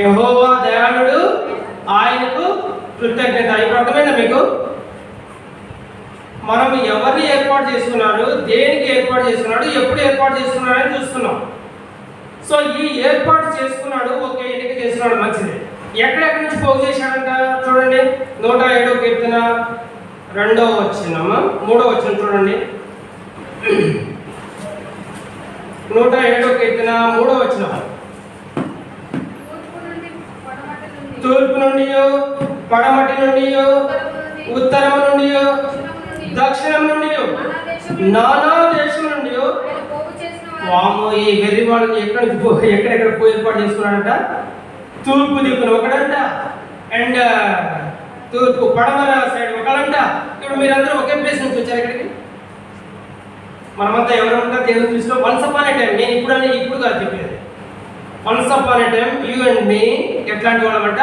యెహోవా దయాళుడు, ఆయనకు కృతజ్ఞత. ఇప్పుడు అర్థమైందా మీకు? మనం ఎవరిని ఏర్పాటు చేసుకున్నాడు, దేనికి ఏర్పాటు చేసుకున్నాడు, ఎప్పుడు ఏర్పాటు చేసుకున్నాడు అని చూస్తున్నాం. సో ఈ ఏర్పాటు చేసుకున్నాడు, ఓకే, ఎన్నిక చేసుకున్నాడు, మంచిది. ఎక్కడెక్కడి నుంచి పోగు చేశాడంట? చూడండి 107వ కీర్తన 2వ వచనం 3వ వచనం చూడండి. 107వ కీర్తన 3వ వచనం. తూర్పు నుండి, పడమటి నుండి, ఉత్తరం నుండి, దక్షిణం నుండి, నానా దేశం నుండి. వాము, ఈ వెర్రి వాళ్ళని ఎక్కడెక్కడ పోయి ఏర్పాటు చేసుకున్నాడంట? తూర్పు దిక్కున ఒకడంట, అండ్ తూర్పు పడమర సైడ్ ఒకడంట. ఇప్పుడు మీరందరూ ఒకే ప్లేస్ నుంచి వచ్చారు ఇక్కడికి. మనమంతా ఎవరంతా దేవుని దృష్టిలో వన్స్ అపాన్ ఏ టైం, నేను ఇప్పుడు కాదు చెప్పేది, once upon a time you and me ఎట్లాంటి వాళ్ళమంట?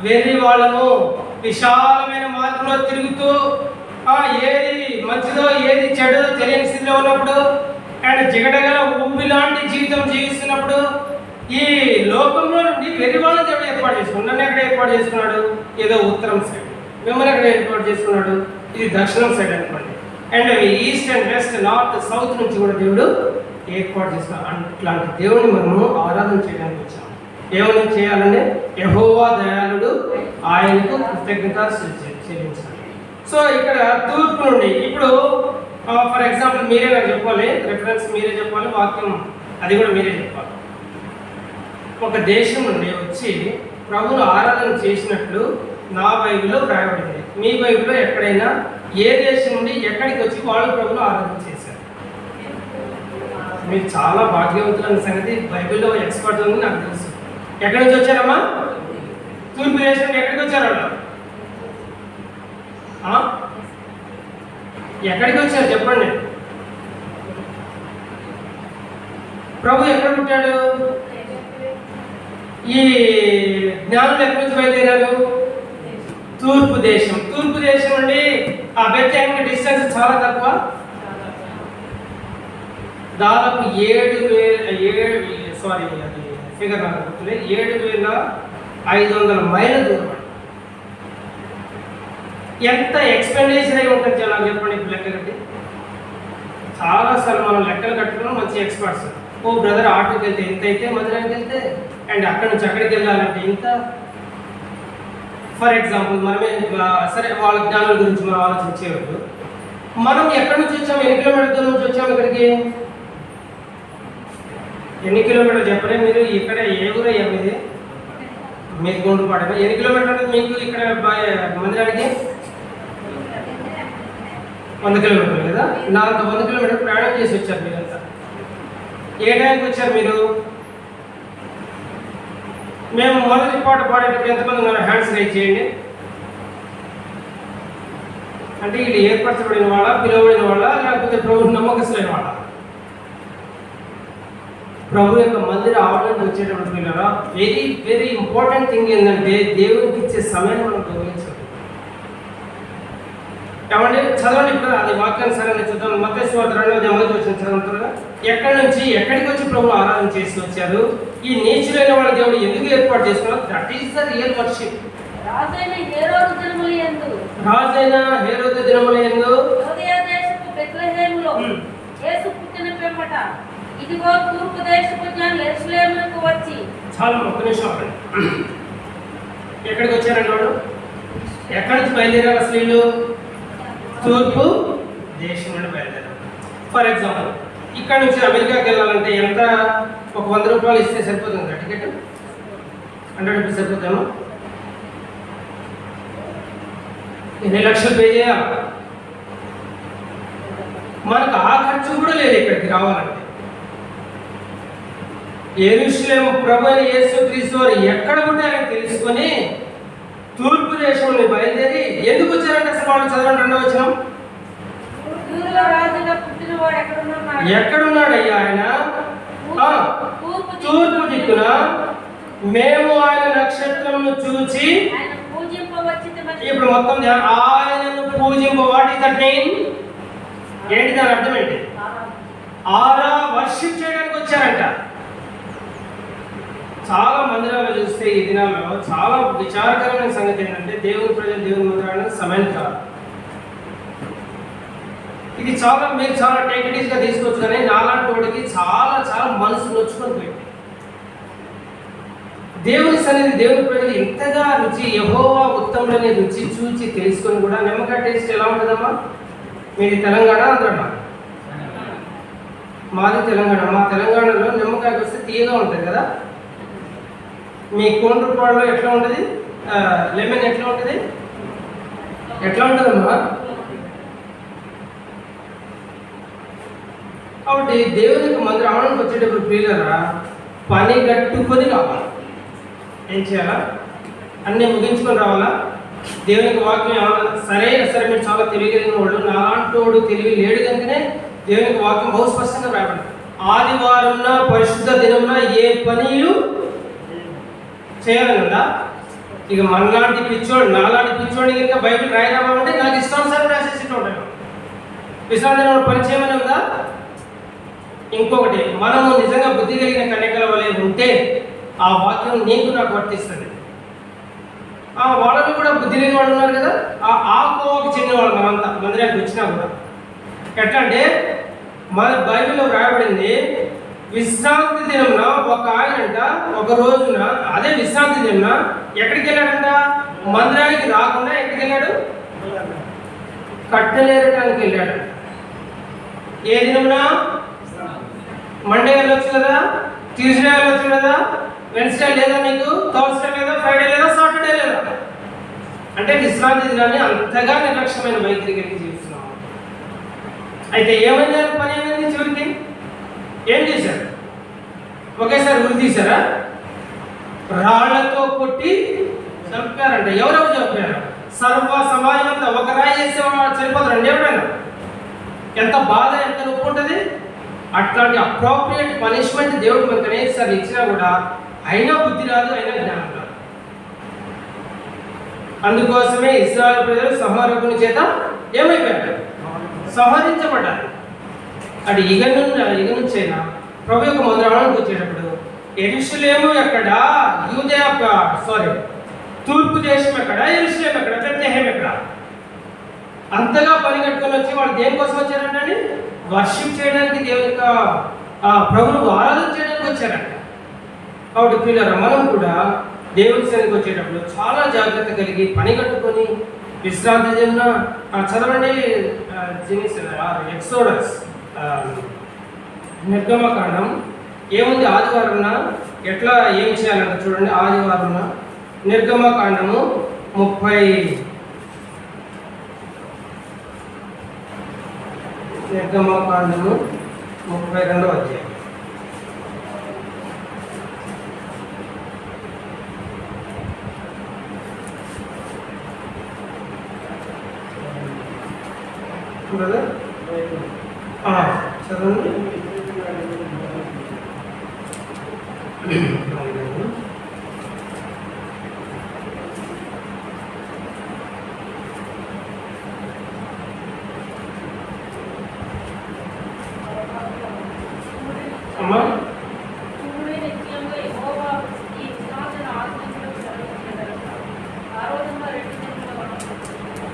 వెర్రి వాళ్ళము. విశాలమైన మార్గంలో తిరుగుతూ ఏది మంచిదో ఏది చెడో తెలియని స్థితిలో ఉన్నప్పుడు, అండ్ జిగడగల ఊబి లాంటి జీవితం జీవిస్తున్నప్పుడు, ఈ లోకంలో నుండి వెర్రి వాళ్ళని దేవుడు ఏర్పాటు చేసుకున్నాడు. నన్ను ఎక్కడ ఏర్పాటు చేసుకున్నాడు? ఏదో ఉత్తరం సైడ్. మిమ్మల్ని ఎక్కడ ఏర్పాటు చేసుకున్నాడు? ఇది దక్షిణం సైడ్ అనుకోండి. And east and west, north, south నుంచి కూడా దేవుడు ఏర్పాటు చేసుకున్నాడు. అట్లాంటి దేవుడిని మనము ఆరాధన చేయడానికి వచ్చాము. ఏమని చేయాలంటే యెహోవా దయాళుడు, ఆయనకు కృతజ్ఞత చెల్లించాలి. సో ఇక్కడ తూర్పు నుండి, ఇప్పుడు ఫర్ ఎగ్జాంపుల్ మీరే నాకు చెప్పాలి, రెఫరెన్స్ మీరే చెప్పాలి, వాక్యం అది కూడా మీరే చెప్పాలి. ఒక దేశం నుండి వచ్చి ప్రభువును ఆరాధన చేసినట్లు నా బైబిల్లో రాయబడింది. మీ బైబిల్లో ఎక్కడైనా ఏ దేశం నుండి ఎక్కడికి వచ్చి వాళ్ళు ప్రభువును ఆరాధన చేశారు? మీరు చాలా భాగ్యవంతులైన సంగతి బైబిల్లో ఎక్స్పర్ట్ ఉంది నాకు తెలుసు. ఎక్కడి నుంచి వచ్చారమ్మా? తూర్పు దేశం నుండి ఎక్కడికి వచ్చారు వాళ్ళు? ఎక్కడికి వచ్చారు చెప్పండి? ప్రభు ఎక్కడ పుట్టాడు? ఈ జ్ఞానులు ఎక్కడి నుంచి బయలుదేరారు? తూర్పు దేశం. తూర్పు దేశం నుండి ఆ బెత్లెహేమ్ డిస్టెన్స్ చాలా తక్కువ, దాదాపు 7,500 మైళ్ళ దూరం. ఎంత ఎక్స్పెండిచర్ అయి ఉంటుంది జనాలు చెప్పండి ఇప్పుడు లెక్క కట్టి. చాలాసార్లు మనం లెక్కలు కట్టుకున్నాం, మంచి ఎక్స్పర్ట్స్. ఓ బ్రదర్ ఆటోకి వెళ్తే ఇంత అయితే, మందిరానికి వెళ్తే అండ్ అక్కడి నుంచి అక్కడికి వెళ్ళాలంటే ఇంత. ఫర్ ఎగ్జాంపుల్ మనమే సరే వాళ్ళ జ్ఞానాల గురించి మనం ఆలోచించేవాళ్ళు. మనం ఎక్కడి నుంచి వచ్చాము? ఎన్ని కిలోమీటర్ దూరం నుంచి వచ్చాము ఇక్కడికి? ఎన్ని కిలోమీటర్లు చెప్పలే మీరు? ఇక్కడ ఏ ఊరు అయ్యా మీది? మీకు గుండు పడగా ఎన్ని కిలోమీటర్లు ఉంటుంది మీకు ఇక్కడ మందిరానికి? 100 కిలోమీటర్లు కదా. నాకు 100 కిలోమీటర్ ప్రయాణం చేసి వచ్చారు మీరంతా. ఏ టైంకి వచ్చారు మీరు? మేము మొదటి పాట పాడేటప్పుడు ఎంతమంది మన హ్యాండ్స్ రైజ్ చేయండి. అంటే వీళ్ళు ఏర్పరచబడిన వాళ్ళ, పిలువబడిన వాళ్ళ, లేకపోతే ప్రభు నమ్మకస్తులైన వాళ్ళ? ప్రభు యొక్క మందిర ఆవరణకు వచ్చేటప్పుడు పిల్లరా, వెరీ వెరీ ఇంపార్టెంట్ థింగ్ ఏంటంటే దేవునికి ఇచ్చే సమయాన్ని మనం గౌరవించాలి. ఏమంటే చదవండి ఇప్పుడు అది వాక్యానుసారంగా చూద్దాం. మత్తయి సువార్త 2వ అధ్యాయం చదువుతారుగా. ఎక్కడి నుంచి ఎక్కడికి వచ్చి ప్రభు ఆరాధన చేసి వచ్చారు? ఈ నీచులైన వాళ్ళ దేవుడు ఎందుకు ఏర్పాటు చేసుకున్నారు? That is the real worship. రాజైన హేరోదు దినములందు రాజైన హేరోదు దినములందు యూదయ దేశపు బెత్లెహేములో యేసు పుట్టిన పిమ్మట ఇదిగో తూర్పు దేశపు జనులు యెరూషలేమునకు వచ్చి. చాలా ఒక్క నిమిషం ఆగండి. ఎక్కడికి వచ్చారండి వాళ్ళు? ఎక్కడి నుంచి బయలుదేరారు అసలు వీళ్ళు? తూర్పు దేశం నుండి బయలుదేరారు. ఫర్ ఎగ్జాంపుల్ ఇక్కడ నుంచి అమెరికాకి వెళ్ళాలంటే ఎంత? ఒక 100 రూపాయలు ఇస్తే సరిపోతుంది కదా టికెట్? 100 రూపీస్ సరిపోతాము. ఎన్ని లక్షలు పే చేయాలి? మనకు ఆ ఖర్చు కూడా లేదు ఇక్కడికి రావాలంటే. యెరూషలేము ప్రభు అయిన యేసుక్రీస్తు వారు ఎక్కడ పుట్టారని తెలుసుకొని తూర్పు దేశంలో బయలుదేరి ఎందుకు వచ్చారంటే అసలు వాళ్ళు చదవండి 2వ వచనం. యూదుల రాజుగా పుట్టినవాడు ఎక్కడున్నాడు? ఎక్కడున్నాడయ్యా ఆయన? తూర్పు దిక్కున మేము ఆయన నక్షత్రమును చూచి ఆయన పూజింపవచ్చితిమని. ఇప్పుడు మొత్తం ఆయనను పూజింప. What is that mean? ఏంటి దాని అర్థం ఏంటి? వర్షిప్ చేయడానికి వచ్చారంట. చాలా మందిరాలు చూస్తే ఈ దినాల్లో చాలా విచారకరమైన సంగతి ఏంటంటే దేవుని ప్రజలు దేవుని మందిరానికి సమయం కాదు. ఇది చాలా మీరు చాలా టెక్నిక్గా తీసుకోవచ్చు, కానీ నాలాంటి వాడికి చాలా చాలా మనసు నొచ్చుకొని పోయింది. దేవుని సన్నిధి దేవుని ప్రజలు ఎంతగా రుచి యెహోవా ఉత్తముడనే రుచి చూచి తెలుసుకొని కూడా నిమ్మకాయ టేస్ట్ ఎలా ఉంటుందమ్మా? మీది తెలంగాణ ఆంధ్రమా? మాది తెలంగాణ. మా తెలంగాణలో నిమ్మకాయకి వస్తే తీయగా ఉంటుంది కదా. మీ కోండ్రుపాడులో ఎట్లా ఉంటుంది? లెమన్ ఎట్లా ఉంటుంది? ఎట్లా ఉంటుందమ్మా? కాబట్టి దేవునికి మందిరానికి వచ్చేటప్పుడు ప్రియులరా పని కట్టుకొని రావాలి. ఏం చేయాలా? అన్నీ ముగించుకొని రావాలా? దేవునికి వాక్యం ఏమన్నా సరే మీరు చాలా తెలియగలిగిన వాళ్ళు, నాలాంటి వాడు తెలివి లేడు కనుకనే దేవునికి వాక్యం బహు స్పష్టంగా రాయబడింది. ఆదివారంన పరిశుద్ధ దినంలో ఏ పనిలు చేయాలని ఉందా? ఇక మనలాంటి పిచ్చోడు నాలాంటి పిచ్చోడికి ఇంకా బైబిల్ రాయరామంటే నాకు ఇష్టానుసారం రాసేసి ఉంటాను. విశ్రాంతి పని చేయమని ఉందా? ఇంకొకటి, మనము నిజంగా బుద్ధి కలిగిన కన్యకల వలె ఉంటే ఆ వాక్యం నీకు నాకు వర్తిస్తుంది. వాళ్ళని కూడా బుద్ధి లేని వాళ్ళు ఉన్నారు కదా, ఆ కోవకు చెందిన వాళ్ళు మనంతా మందిరానికి వచ్చినా కూడా. ఎట్లా అంటే మన బైబిల్లో రాయబడింది, విశ్రాంతి దినంన ఒక ఆయనంట ఒక రోజున అదే విశ్రాంతి దినంన ఎక్కడికి వెళ్ళాడంట? మందిరానికి రాకుండా ఎక్కడికి వెళ్ళాడు? కట్టెలేరటానికి వెళ్ళాడు. ఏ దినమున? మండే వెళ్ళొచ్చు కదా, ట్యూస్డే వెళ్ళొచ్చు కదా, వెన్స్డే లేదా, నీకు థర్స్డే లేదా, ఫ్రైడే లేదా, సాటర్డే లేదా. అంటే విశ్రాంతి దినాన్ని అంతగా నిర్లక్ష్యమైన వైఖరి కలిగి జీవిస్తున్నాం. అయితే ఏమైంది? పని ఏమైంది? చివరికి ఏం చేశారు? ఒకేసారి ఉరి తీశారా? రాళ్లతో కొట్టి చంపారంట. ఎవరెవరు చంపారు? సర్వ సమాజం అంతా. ఒక రాయి చేస్తే చనిపోతారండి ఎవరైనా? ఎంత బాధ, ఎంత నొప్పి ఉంటుంది. అట్లాంటి అప్రోప్రియేట్ పనిష్మెంట్ దేవుడు మనకు అనేకసార్లు ఇచ్చినా కూడా అయినా బుద్ధి రాదు, అయినా జ్ఞానం రాదు. అందుకోసమే ఇశ్రాయేలు ప్రజలు సంహారకుని చేత ఏమైపోయారు? సంహరించబడ్డారు. అది ఇక నుంచైనా ప్రభు యొక్క మందిరానికి వచ్చేటప్పుడు యెరూషలేము ఎక్కడ? తూర్పు దేశం ఎక్కడ? యెరూషలేము ఎక్కడ? బెత్లెహేము ఎక్కడ? అంతగా పని కట్టుకొని వచ్చి వాళ్ళు దేనికోసం వచ్చారంటే వర్షిప్ చేయడానికి, దేవుని యొక్క ప్రభువును ఆరాధన చేయడానికి వచ్చారంట. కాబట్టి పిల్లలు మనం కూడా దేవుని సన్నిధికి వచ్చేటప్పుడు చాలా జాగ్రత్త కలిగి పని కట్టుకొని విశ్రాంతి చెందిన చదవండి. ఎక్సోడస్ నిర్గమకాండం ఏముంది? ఆదివారం ఎట్లా ఏం చేయాలంటే చూడండి. ఆదివారం నిర్గమకాండము 32వ అధ్యాయం. చదవండి. అమ్మా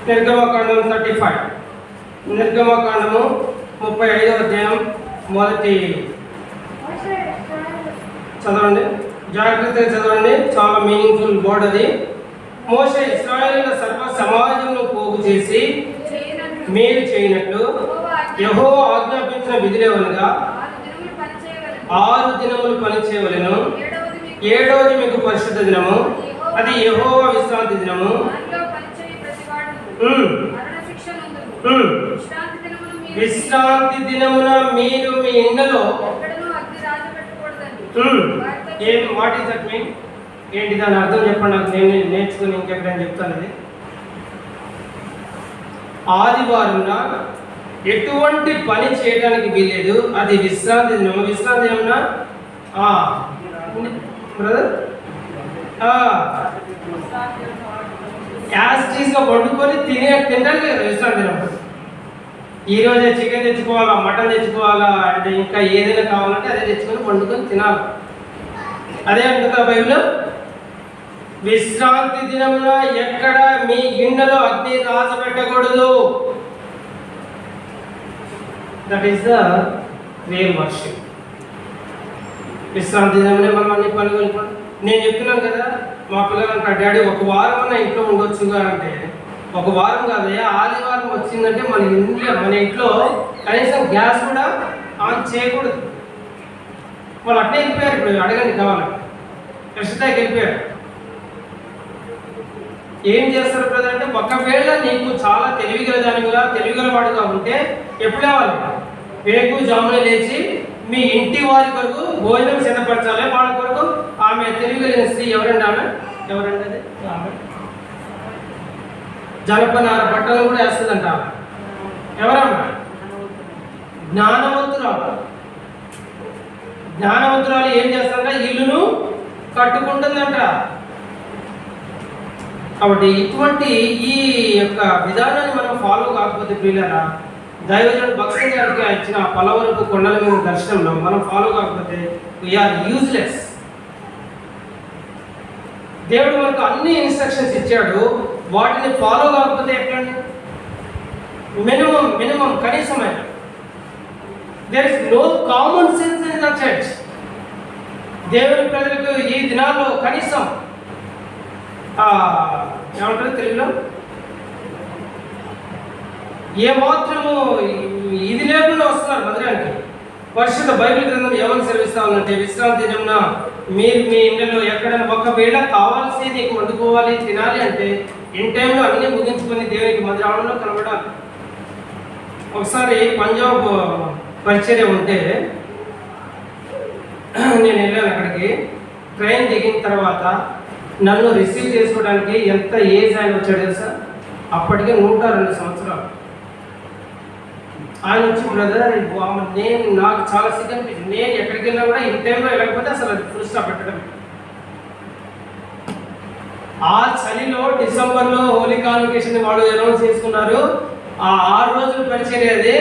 నిర్గమకాండం 35, నిర్గమకాండము 35వ అధ్యాయం మొదటి చదవండి, జాగ్రత్తగా చదవండి, చాలా మీనింగ్ఫుల్ వర్డ్ అది. మోషే ఇశ్రాయేలుల సర్వ సమాజంను పోగు చేసి మీరు చేయనట్లు యెహోవా ఆజ్ఞాపించిన విధులేవనగా 6 దినములు పనిచేయవలెను, 7వది మీకు పరిశుద్ధ దినము, అది యెహోవా విశ్రాంతి దినము. విశ్రాంతి దినమున మీరు మీ ఇండ్లలో వాట్ ఈస్ దట్ మీన్? ఏంటి దాని అర్థం చెప్పండి నాకు, నేను నేర్చుకుని ఇంకెక్కడైనా చెప్తాను. అది ఆదివారంన ఎటువంటి పని చేయడానికి వీలేదు, అది విశ్రాంతి దినము. విశ్రాంతి దినమున బ్రదర్ యాస్టీస్గా వండుకొని తినడానికి కదా విశ్రాంతి దినం. ఈరోజే చికెన్ తెచ్చుకోవాలా, మటన్ తెచ్చుకోవాలా, అంటే ఇంకా ఏదైనా కావాలంటే అదే తెచ్చుకొని వండుకొని తినాలి. అదే అంటుందా బైబిల్. విశ్రాంతి దినమున ఎక్కడ మీ గిన్నెలో అగ్ని రాజపెట్టకూడదు. That is the real worship. విశ్రాంతి దినమునే మనం అన్ని పనులు వెళ్ళిపోండి. నేను చెప్తున్నాను కదా, మా పిల్లలు అంటారు, డాడీ ఒక వారం అన్న ఇంట్లో ఉండొచ్చుగా అంటే, ఒక వారం కాదయ్యా, ఆదివారం వచ్చిందంటే మన ఇంట్లో కనీసం గ్యాస్ కూడా ఆన్ చేయకూడదు. వాళ్ళు అట్నే వెళ్ళిపోయారు. ఇప్పుడు అడగండి కావాలంటే కృష్ణతాయికి వెళ్ళిపోయారు. ఏం చేస్తారు బ్రదర్ అంటే, ఒకవేళ నీకు చాలా తెలివిగల వాడుగా ఉంటే ఎప్పుడు లేవాలి? వేకు జామున లేచి మీ ఇంటి వారి కొరకు భోజనం సిద్ధపరచాలి. వాళ్ళ కొరకు ఆమె తెలివిగలిగిన స్త్రీ ఎవరండి? ఎవరండి అది? ఆమె జనపనార బట్టలు కూడా వేస్తుందంట. ఎవరమ్మా? జ్ఞానవంతురాలు ఏం చేస్తారంట? ఇల్లును కట్టుకుంటుందంట. కాబట్టి ఇటువంటి ఈ యొక్క విధానాన్ని మనం ఫాలో కాకపోతే ప్రియులారా, దైవజనుడు భక్సింగ్ గారికి ఇచ్చిన పలవరకు కొండల మీద దర్శనంలో మనం ఫాలో కాకపోతే వీఆర్ యూజ్లెస్. దేవుడు మనకు అన్ని ఇన్స్ట్రక్షన్స్ ఇచ్చాడు, వాటిని ఫాలో కాకపోతే ఎట్లండి? మినిమం కనీసమైన there is no common sense in the church. దేవుని ప్రజలకు ఈ దినాల్లో కనీసం ఏమంటారు తెలుగులో, ఏమాత్రము ఇది లేకుండా వస్తున్నారు మందిరానికి. పరిశుద్ధ బైబిల్ గ్రంథం ఏమని సెలవిస్తా ఉందంటే, విశ్రాంతి దినమున మీరు మీ ఇళ్ళలో ఎక్కడైనా ఒకవేళ కావాల్సి నీకు వండుకోవాలి, తినాలి అంటే ఇన్ టైంలో అన్నీ ముగించుకొని దేవునికి మందిరంలో కనబడాలి. ఒకసారి పంజాబ్ పరిచర్య ఉంటే నేను వెళ్ళాను అక్కడికి. ట్రైన్ దిగిన తర్వాత నన్ను రిసీవ్ చేసుకోవడానికి ఎంత ఏజ్ ఆయన వచ్చాడు తెలుసా? అప్పటికే 102 సంవత్సరాలు. ఆయన వచ్చి, బ్రదర్ నాకు చాలా సిగ్గు అనిపించింది. నేను ఎక్కడికి వెళ్ళినా కూడా ఇన్ టైంలో వెళ్ళకపోతే అసలు అది ఫుల్ స్టాప్ పెట్టడం. ఆ చలిలో డిసెంబర్లో హోలీ కాన్వకేషన్ వాళ్ళు అనౌన్స్ చేసుకున్నారు. ఆ 6 రోజులు పరిచర్య అది.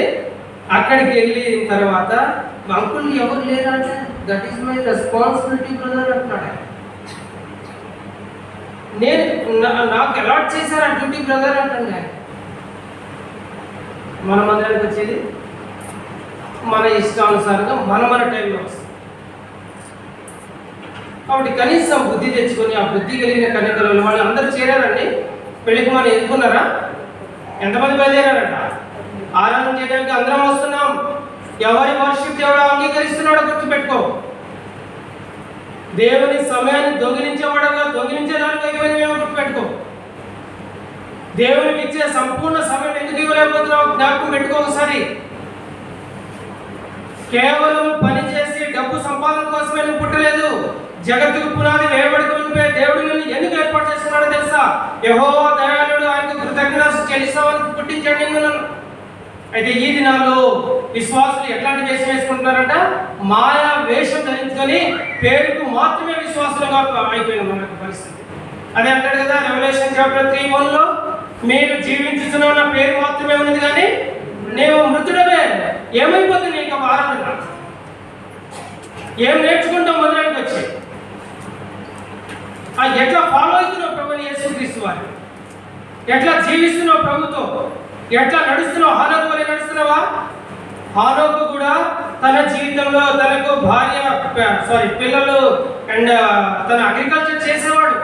అక్కడికి వెళ్ళిన తర్వాత అంకుల్ ఎవరు లేరంటే, that is my responsibility brother అంటున్నాడు. నాకు అలాట్ చేశారు ఆ డ్యూటీ బ్రదర్ అంటాడు. మన మందిరానికి వచ్చేది మన ఇష్టానుసారంగా మన టైంలో వస్తుంది. కాబట్టి కనీసం బుద్ధి తెచ్చుకొని, ఆ బుద్ధి కలిగిన కన్యకలు వాళ్ళు అందరూ చేరారండి. పెళ్లికి మనం ఎదుర్కొన్నారా? ఎంతమంది బయలుదేరారంట? ఆరాధన చేయడానికి అందరం వస్తున్నాం. ఎవరి వర్షిప్ దేవుడు అంగీకరిస్తున్నాడో గుర్తుపెట్టుకో. దేవుని సమయాన్ని దొంగిలించేదానికి మేము గుర్తుపెట్టుకో. దేవునికి ఇచ్చే సంపూర్ణ సమయం ఎందుకు ఇవ్వలేకపోతున్నావు జ్ఞాపకం పెట్టుకో ఒకసారి. కేవలం పని చేసి డబ్బు సంపాదన కోసమే నువ్వు పుట్టలేదు. జగత్తుకు పునాది వేయబడికి ఉంటే దేవుడు నిన్ను ఎందుకు ఏర్పాటు చేస్తున్నాడో తెలుసా? యెహోవా దయాళుడు, ఆయనకు కృతజ్ఞత చెల్లిస్తామని పుట్టించాడు నిన్ను. అయితే ఈ దినాల్లో విశ్వాసులు ఎట్లాంటి వేషం వేసుకుంటున్నారంట? మాయా వేషం ధరించుకొని పేరుకు మాత్రమే విశ్వాసులుగా అయిపోయిన మనకు పరిస్థితి. అదే అంటాడు కదా రెవల్యూషన్ చాప్టర్ 3:1లో, మీరు జీవించుతున్న పేరు మాత్రమే ఉన్నది కానీ నేను మృతుడమే. ఏమైపోతుంది నీకు ఆరాధన? ఏం నేర్చుకుంటాం మందిరానికి వచ్చి? ఎట్లా ఫాలో అవుతున్నావు ప్రభుని యేసుక్రీస్తు వారిని? ఎట్లా జీవిస్తున్నావు ప్రభుతో, ఎట్లా నడుస్తున్నావు? హానోకు వలె నడుస్తున్నావా? హానోకు కూడా తన జీవితంలో తనకు పిల్లలు అండ్ తన అగ్రికల్చర్ చేసేవాడు.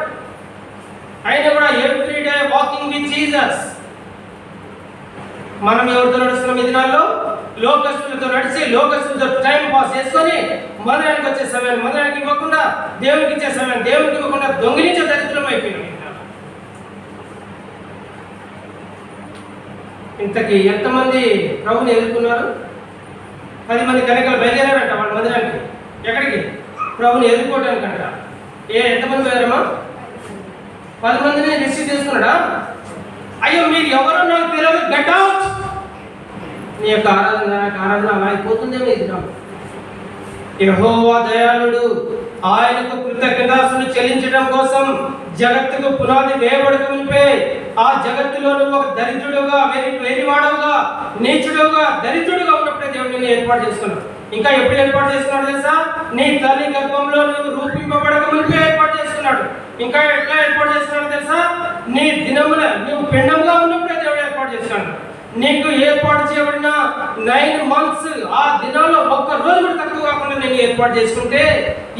ఆయన కూడా every day walking with Jesus. మనం ఎవరితో నడుస్తున్నాం ఈ దినాల్లో? లోకస్తులతో నడిచి లోకస్తులతో టైం పాస్ చేసుకొని మందిరానికి వచ్చే సమయాన్ని మందిరానికి ఇవ్వకుండా, దేవునికి ఇచ్చే సమయాన్ని దేవునికి ఇవ్వకుండా దొంగిలించే దరిద్రం అయిపోయినాం. ఇంతకీ ఎంతమంది ప్రభుని ఎదుర్కొన్నారు? 10 మంది కనికలు బయలుదేరారంట వాళ్ళ మందిరానికి. ఎక్కడికి? ప్రభుని ఎదుర్కోవడానికి అంట. ఎంతమంది పోయారమ్మా? 10 మందిని రిసీవ్ చేసుకున్నాడా? అయ్యో మీరు ఎవరో నాకు తెలియదు, గెట్ అవుట్. నీ యొక్క ఆరాధన అలా అయిపోతుందేమో ఇది. యెహోవా దయాళుడు, ఆయనకు కృతజ్ఞతాస్తులు చెల్లించడం కోసం జగత్తుకు పునాది వేయబడక మునిపే ఆ జగత్తులో నువ్వు ఒక దరిద్రుడుగా, వెరివాడవుగా, నీచుడుగా, దరిద్రుడుగా ఉన్నప్పుడే దేవుడు నిన్ను ఏర్పాటు చేసుకున్నాడు. ఇంకా ఎప్పుడు ఏర్పాటు చేసుకున్నాడు తెలుసా? నీ తల్లి గర్భంలో నువ్వు రూపింపబడక మునిపే ఏర్పాటు చేసుకున్నాడు. ఇంకా ఎట్లా ఏర్పాటు చేసుకున్నాడు తెలుసా? నీ దినమున నువ్వు పిండంగా ఉన్నప్పుడే దేవుడు ఏర్పాటు చేసుకున్నాడు. నీకు ఏర్పాటు చేయబడిన 9 months ఆ దినాల్లో ఒక్క రోజు కూడా తక్కువ కాకుండా నేను ఏర్పాటు చేసుకుంటే,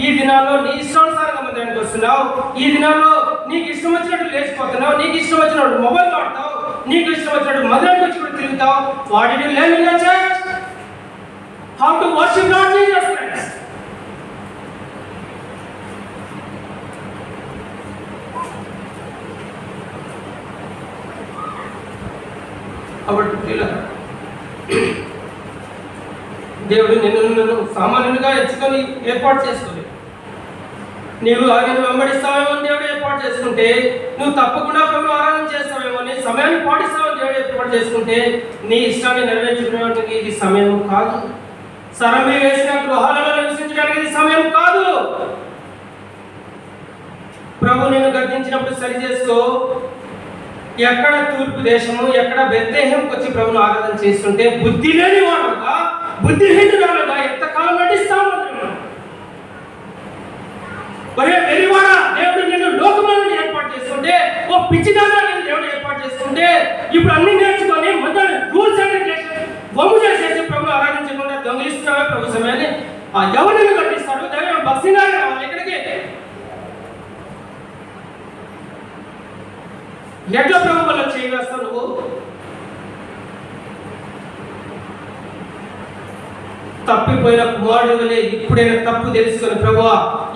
ఈ దినాల్లో నీ ఇష్టానుసారంగా మందిరానికి వస్తున్నావు. ఈ దినాల్లో నీకు ఇష్టం వచ్చినట్టు లేచిపోతున్నావు, నీకు ఇష్టం వచ్చినట్టు మొబైల్ వాడతావు, నీకు ఇష్టం వచ్చినట్టు మందిరానికి వచ్చి కూడా తిరుగుతావు. What did you learn in the church? How to worship God Jesus Christ. కాబట్టి దేవుడు నిన్ను సామాన్యునిగా ఎంచుకొని ఏర్పాటు చేసుకోలేదు. నీవు ఆయన వెంబడిస్తావేమో దేవుడు ఏర్పాటు చేసుకుంటే, నువ్వు తప్పకుండా ప్రభు ఆరాధన చేస్తావేమో, నీ సమయాన్ని పాటిస్తావని దేవుడు ఏర్పాటు చేసుకుంటే, నీ ఇష్టాన్ని నెరవేర్చుకోవడానికి ఇది సమయం కాదు. సరమి వేసిన గృహాలలో నివసించడానికి ఇది సమయం కాదు. ప్రభు నిన్ను గద్దించినప్పుడు సరి చేసుకో. ఎక్కడ తూర్పు దేశము, ఎక్కడ బెత్లెహేంకి వచ్చి ప్రభుని ఆరాధన చేస్తుంటే బుద్ధి లేని వాడుగా, బుద్ధిహీనురాలుగా ఎంతకాలం నటిస్తావు? ఒరే వెరివాడ, దేవుడు నిన్ను లోకంలో ఏర్పాటు చేసుకుంటే, ఓ పిచ్చిదానా నేను దేవుడు ఏర్పాటు చేసుకుంటే, ఇప్పుడు అన్ని నేర్చుకొని మొదలు రూల్స్ అండ్ రెగ్యులేషన్ వమ్ము చేసేసి ప్రభుని ఆరాధించకుండా దొంగిలిస్తున్నావే ప్రభు సమయాన్ని. ఎవరు నిన్ను కట్టిస్తాడు? దైవం భక్తిగా రావాలి. ఎక్కడికి? ఎట్లా ప్రభు వల్ల చేయవేస్తావు నువ్వు? తప్పిపోయిన కుమారుడు వలె ఇప్పుడైనా తప్పు తెలుసుకొని, ప్రభువా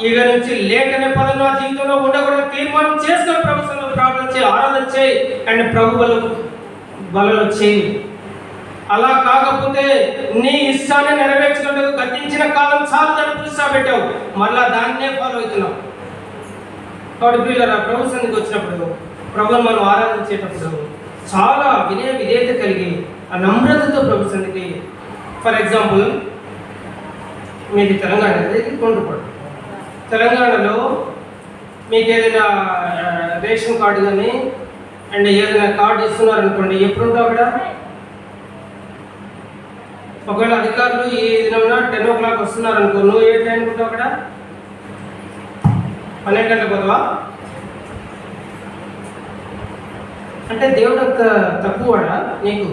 ఇక నుంచి లేట్ అనే పదం నా జీవితంలో ఉండకూడదు తీర్మానం చేసుకొని ప్రభుత్వంలో ప్రార్థన చేయి, ఆరాధన చేయి అండ్ ప్రభు వలలో చేయి. అలా కాకపోతే నీ ఇష్టాన్ని నెరవేర్చుకుంటూ గతించిన కాలం చాలు దాన్ని పురుషా పెట్టావు, మళ్ళా దాన్నే ఫాలో అవుతున్నావు. కాబట్టి పిల్లరా, ప్రభు సన్నిధికి వచ్చినప్పుడు, ప్రభుని మనం ఆరాధించేటప్పుడు చాలా విధేయత కలిగి ఆ నమ్రతతో ప్రభు సన్నిధికి. ఫర్ ఎగ్జాంపుల్, మీది తెలంగాణ కదా, ఇది కొండపాడు. తెలంగాణలో మీకు ఏదైనా రేషన్ కార్డు కానీ అండ్ ఏదైనా కార్డు ఇస్తున్నారనుకోండి, ఎప్పుడు ఉంటావు అక్కడ? ఒకవేళ అధికారులు ఈ దినంలో 10 o'clock వస్తున్నారనుకో, నువ్వు ఏ టైంకి ఉంటావు అక్కడ? 12 గంటలకు పోతావా? అంటే దేవుడు అంత తక్కువడా నీకు?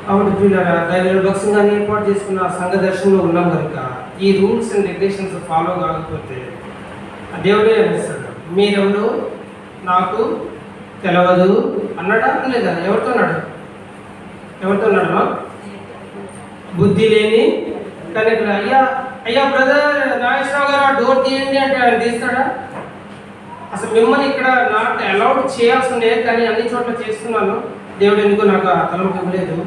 కాబట్టి పిల్లరా, దైవ భక్తంగా ఏర్పాటు చేసుకున్న సంఘ దర్శనంలో ఉన్నాం కనుక ఈ రూల్స్ అండ్ రెగ్యులేషన్స్ ఫాలో కాకపోతే దేవుడే అనిస్తాడు, మీరెవరు నాకు తెలవదు అన్నాడా లేదా? ఎవరితో అన్నాడు? అమ్మా? బుద్ధి లేని కనుక అయ్యా బ్రదర్ నాగేశ్వరరావు గారు ఆ డోర్ తీయండి అంటే ఆయన తీస్తాడా? అసలు మిమ్మల్ని ఇక్కడ నాట్ అలౌడ్ చేయాల్సి ఉండే, కానీ అన్ని చోట్ల చేస్తున్నాను, దేవుడు ఎందుకు నాకు ఆ తలంపు ఇవ్వలేదు.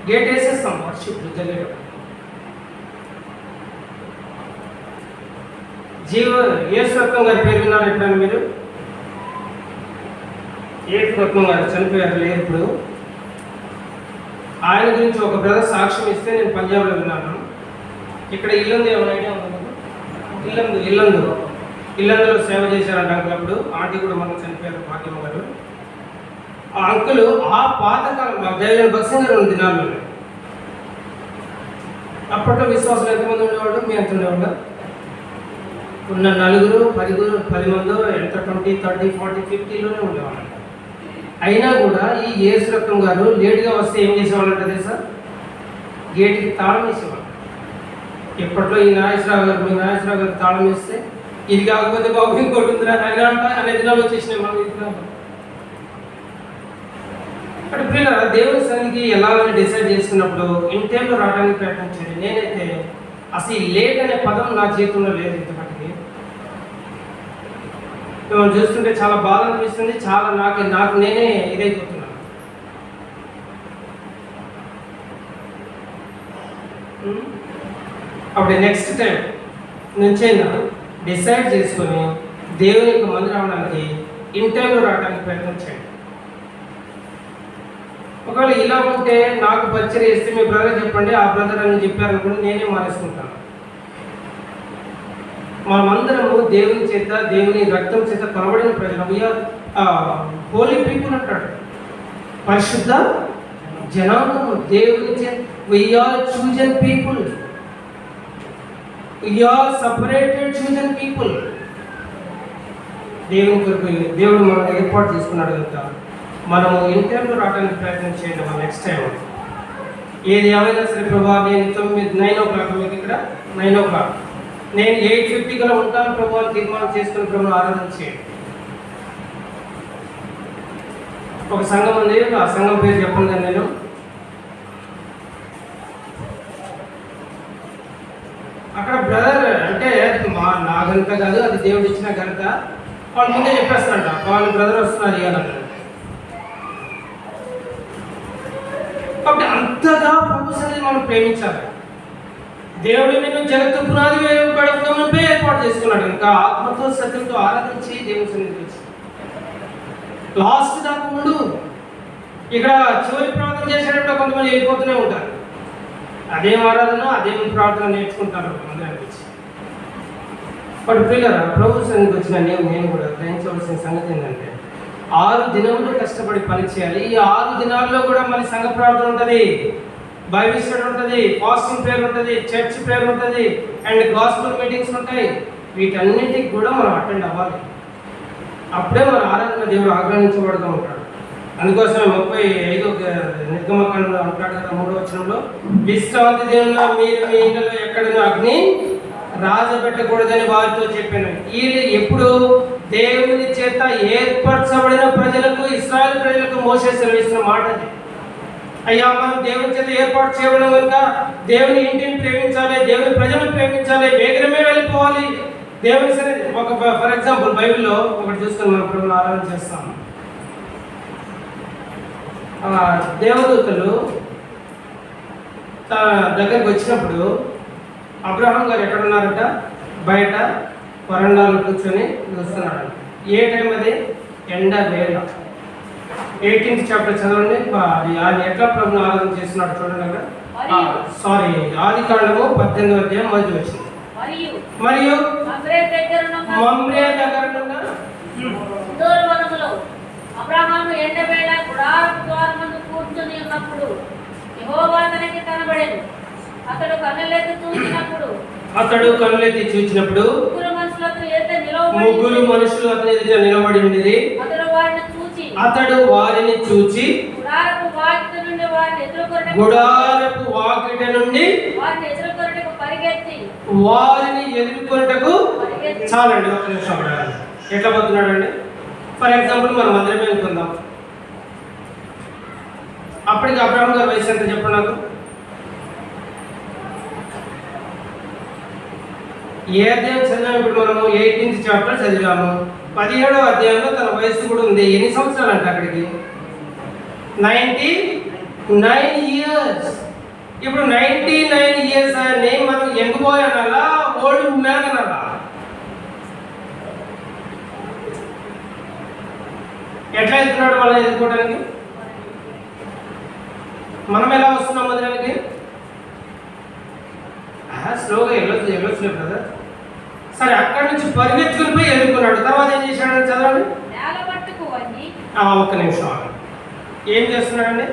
గేట్ వేసేస్తాం వర్షిప్ జరిగేటప్పుడు. యేసురత్నం గారి పేరు విన్నారు ఎప్పుడైనా మీరు? యేసురత్నం గారు చనిపోయారు లేదు ఇప్పుడు. ఆయన గురించి ఒక బ్రదర్ సాక్ష్యం ఇస్తే నేను పంజాబ్లో విన్నాను. ఇక్కడ ఇల్లందు ఏమైనా ఐడియా ఉంది? ఇల్లందులో సేవ చేశారంట అంకుల్. అప్పుడు ఆంటీ కూడా మనం చనిపోయారు, భాగ్యమ్మ గారు. ఆ అంకులు ఆ పాతకాలం దైవ భక్సింగ్ గారు ఉన్న దినాల్లో అప్పట్లో విశ్వాసులు ఎంతమంది ఉండేవాడు? మీ ఎంత ఉండేవాడు? ఉన్న నలుగురు 10 మందో ఎంత 20, 30, 40, 50లోనే ఉండేవాళ్ళు. అయినా కూడా ఈ యేసు రత్నం గారు లేట్గా వస్తే ఏం చేసేవాళ్ళంట తెలుసా? గేట్కి తాళం వేసేవాళ్ళు. ఎప్పట్లో ఈ నాగేశ్వరరావు గారు తాళం వేస్తే ఇది కాకపోతే బాబు ఇంకోటి ఉందిరా అనే దినాలు వచ్చేసినాయి మనం విగ్రహాలు. అక్కడ పిల్లల దేవుని సన్నిధికి వెళ్ళాలని డిసైడ్ చేసుకున్నప్పుడు ఇన్ టైంలో రావడానికి ప్రయత్నించండి. నేనైతే అసలు ఈ లేట్ అనే పదం నా జీవితంలో లేదు ఇంతమటికి. మిమ్మల్ని చూస్తుంటే చాలా బాధ అనిపిస్తుంది. చాలా నాకు నేనే ఇదైపోతున్నాను. అప్పుడు నెక్స్ట్ టైం నుంచైనా డిసైడ్ చేసుకొని దేవుని యొక్క మంది రావడానికి ఇన్ టైంలో రావడానికి ప్రయత్నించండి. ఒకవేళ ఇలా ఉంటే నాకు పరిచయం చేస్తే మీ బ్రదర్ చెప్పండి, ఆ బ్రదర్ అని చెప్పారనుకోండి, నేనే మారేసుకుంటాను. మనమందరము దేవుని చేత, దేవుని రక్తం చేత కొనబడిన ప్రజలు. వీఆర్ హోలీ పీపుల్ అంటాడు, పరిశుద్ధ జనాంగము. దేవుని చేత we are chosen people, we are separated chosen people. దేవుని కొరకు దేవుడు మనం ఏర్పాటు చేసుకున్నాడు కనుక మనము ఇంటర్వ్యూ రావడానికి ప్రయత్నం చేయండి. మన నెక్స్ట్ టైం ఏది ఏమైనా సరే ప్రభా, నేను 9 o'clock మీకు ఇక్కడ 9 o'clock, నేను 8:50 కల్లా ఉంటాను ప్రభు అని తీర్మానం చేసుకుని ప్రభు ఆరాధన చేయండి. ఒక సంఘం ఉంది, ఆ సంఘం పేరు చెప్పను కానీ నేను అక్కడ బ్రదర్ అంటే నా ఘనత కాదు, అది దేవుడు ఇచ్చిన ఘనత. వాళ్ళు ముందే చెప్పేస్తారంట, వాళ్ళు బ్రదర్ వస్తున్నారు ఇవ్వాలని. కాబట్టి అంతగా ప్రభు సన్నిధిని మనం ప్రేమించాలి. దేవుడు నిన్ను జగత్తు పునాది వేయబడకమునుపే ఏర్పాటు చేసుకున్నాడు కనుక ఆత్మతో సత్యంతో ఆరాధించి దేవుని సన్నిధికి వచ్చి లాస్ట్ దాకా ముందు. ఇక్కడ చివరి ప్రార్థన చేసేటప్పుడు కొంతమంది వెళ్ళిపోతూనే ఉంటారు. అదేం ఆరాధన, అదేం ప్రార్థన నేర్చుకుంటారు కొంతమంది అనిపించి. బట్ పిల్లరా, ప్రభు సన్నిధికి వచ్చిన నేను కూడా గ్రహించవలసిన సంగతి ఏంటంటే 6 దినములు కష్టపడి పని చేయాలి. ఈ 6 దినాల్లో కూడా మన సంఘ ప్రార్థన ఉంటుంది, బైబిల్ స్టడీ ఉంటుంది, ఫాస్టింగ్ ప్రేయర్ ఉంటుంది, చర్చ్ ప్రేయర్ ఉంటుంది, అండ్ గాస్పెల్ మీటింగ్స్ ఉంటాయి. వీటన్నిటికి కూడా మనం అటెండ్ అవ్వాలి. అప్పుడే మన ఆరాధన దేవుడు ఆగ్రహించబడుతూ ఉంటాడు. అందుకోసమే 35 నిర్గమకాండంలో అంటాడు కదా 3వ వచనంలో, విశ్రాంతి దినంలో మీరు మీ ఇంట్లో ఎక్కడైనా అగ్ని రాజబెట్టకూడదని వారితో చెప్పాను. వీళ్ళు ఎప్పుడు దేవుని చేత ఏర్పరచబడిన ప్రజలకు, ఇశ్రాయేలు ప్రజలకు మోసే సెలవిస్తున్న మాట అది. అయ్యా, మనం దేవుని చేత ఏర్పాటు చేయడం కనుక దేవుని ఇంటిని ప్రేమించాలి, దేవుని ప్రజలను ప్రేమించాలి, వేగరమే వెళ్ళిపోవాలి దేవుని సరే. ఒక ఫర్ ఎగ్జాంపుల్ బైబిల్లో ఒకటి చూసుకొని మనం ఇప్పుడు ఆరాధన చేస్తాము. దేవదూతలు తన దగ్గరికి వచ్చినప్పుడు అబ్రహాం గారు ఎక్కడున్నారంట? బయట వరండాలో కూర్చొని చూస్తున్నాడు. ఏ టైం అది? ఎండ వేళ. 18th చాప్టర్ చదవండి. ఆయన ఎట్లా ప్రభుని ఆరాధన చేస్తున్నాడు చూడండి. అక్కడ ఆదికాండము 18వ అధ్యాయం మొదటి వచ్చింది. మరియు మమ్రే దగ్గర అబ్రహాము ఎండవేళ గుడారపు ద్వారమందు కూర్చొని ఉన్నప్పుడు యెహోవా అతనికి కనబడెను. అతడు కన్నులెత్తి చూచినప్పుడు ముగ్గురు మనుషులు అతని ఎదుట నిలబడి ఉండేది. అతడు వారిని చూచి గుడారపు వాకిట నుండి వారిని ఎదుర్కొనుటకు చాలండి. ఒక నిమిషం ఎట్లా పోతున్నాడు అండి? ఫర్ ఎగ్జాంపుల్ మనం అందరమే అనుకుందాం. అప్పటికి అబ్రహాం గారు వయసు ఎంత చెప్పండి నాకు? ఏ అధ్యాయం చదివాము? ఇప్పుడు మనము 18th చాప్టర్ చదివాము. 17వ అధ్యాయంలో తన వయసు కూడా ఉంది. ఎన్ని సంవత్సరాలు అంటే అక్కడికి? 99 years. ఇప్పుడు 99 years అని మనం యంగ్ బాయ్ అనాలా, ఓల్డ్ మ్యాన్ అనాలా? ఎట్లా వెళ్తున్నాడు వాళ్ళని ఎదుర్కోవడానికి? మనం ఎలా వస్తున్నాం మందిరానికి? స్లోగా వెళ్ళొచ్చు కదా. సరే, అక్కడి నుంచి పరిగెత్తుకుని పోయి ఎదుర్కొన్నాడు. తర్వాత ఏం చేశాడని చదవండి. ఒక్క నిమిషం ఏం చేస్తున్నాడండి?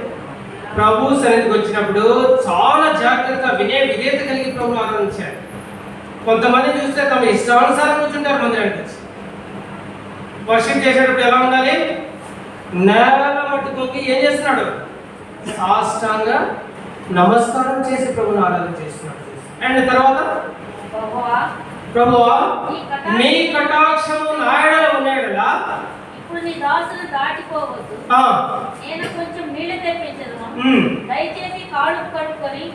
ప్రభు సన్నిధికి వచ్చినప్పుడు చాలా జాగ్రత్తగా విధేయత కలిగి ప్రభుని ఆరాధించారు. కొంతమంది చూస్తే తమ ఇష్టానుసారం కూర్చుంటారు మందిరానికి వచ్చి. వర్షిప్ చేసేటప్పుడు ఎలా ఉండాలి? నేల మట్టుకోకి ఏం చేస్తున్నాడు? సాష్టాంగ నమస్కారం చేసి ప్రభుని ఆరాధన చేస్తున్నాడు. అండ్ తర్వాత ప్రభువా నీ కటాక్షము నాయడలో ఉన్నాయడలా ఇప్పుడు నీ దాసును దాటిపోవద్దు. నేను కొంచెం నీళ్లు తెప్పించదును. దయచేసి కాళ్ళు కడుక్కొని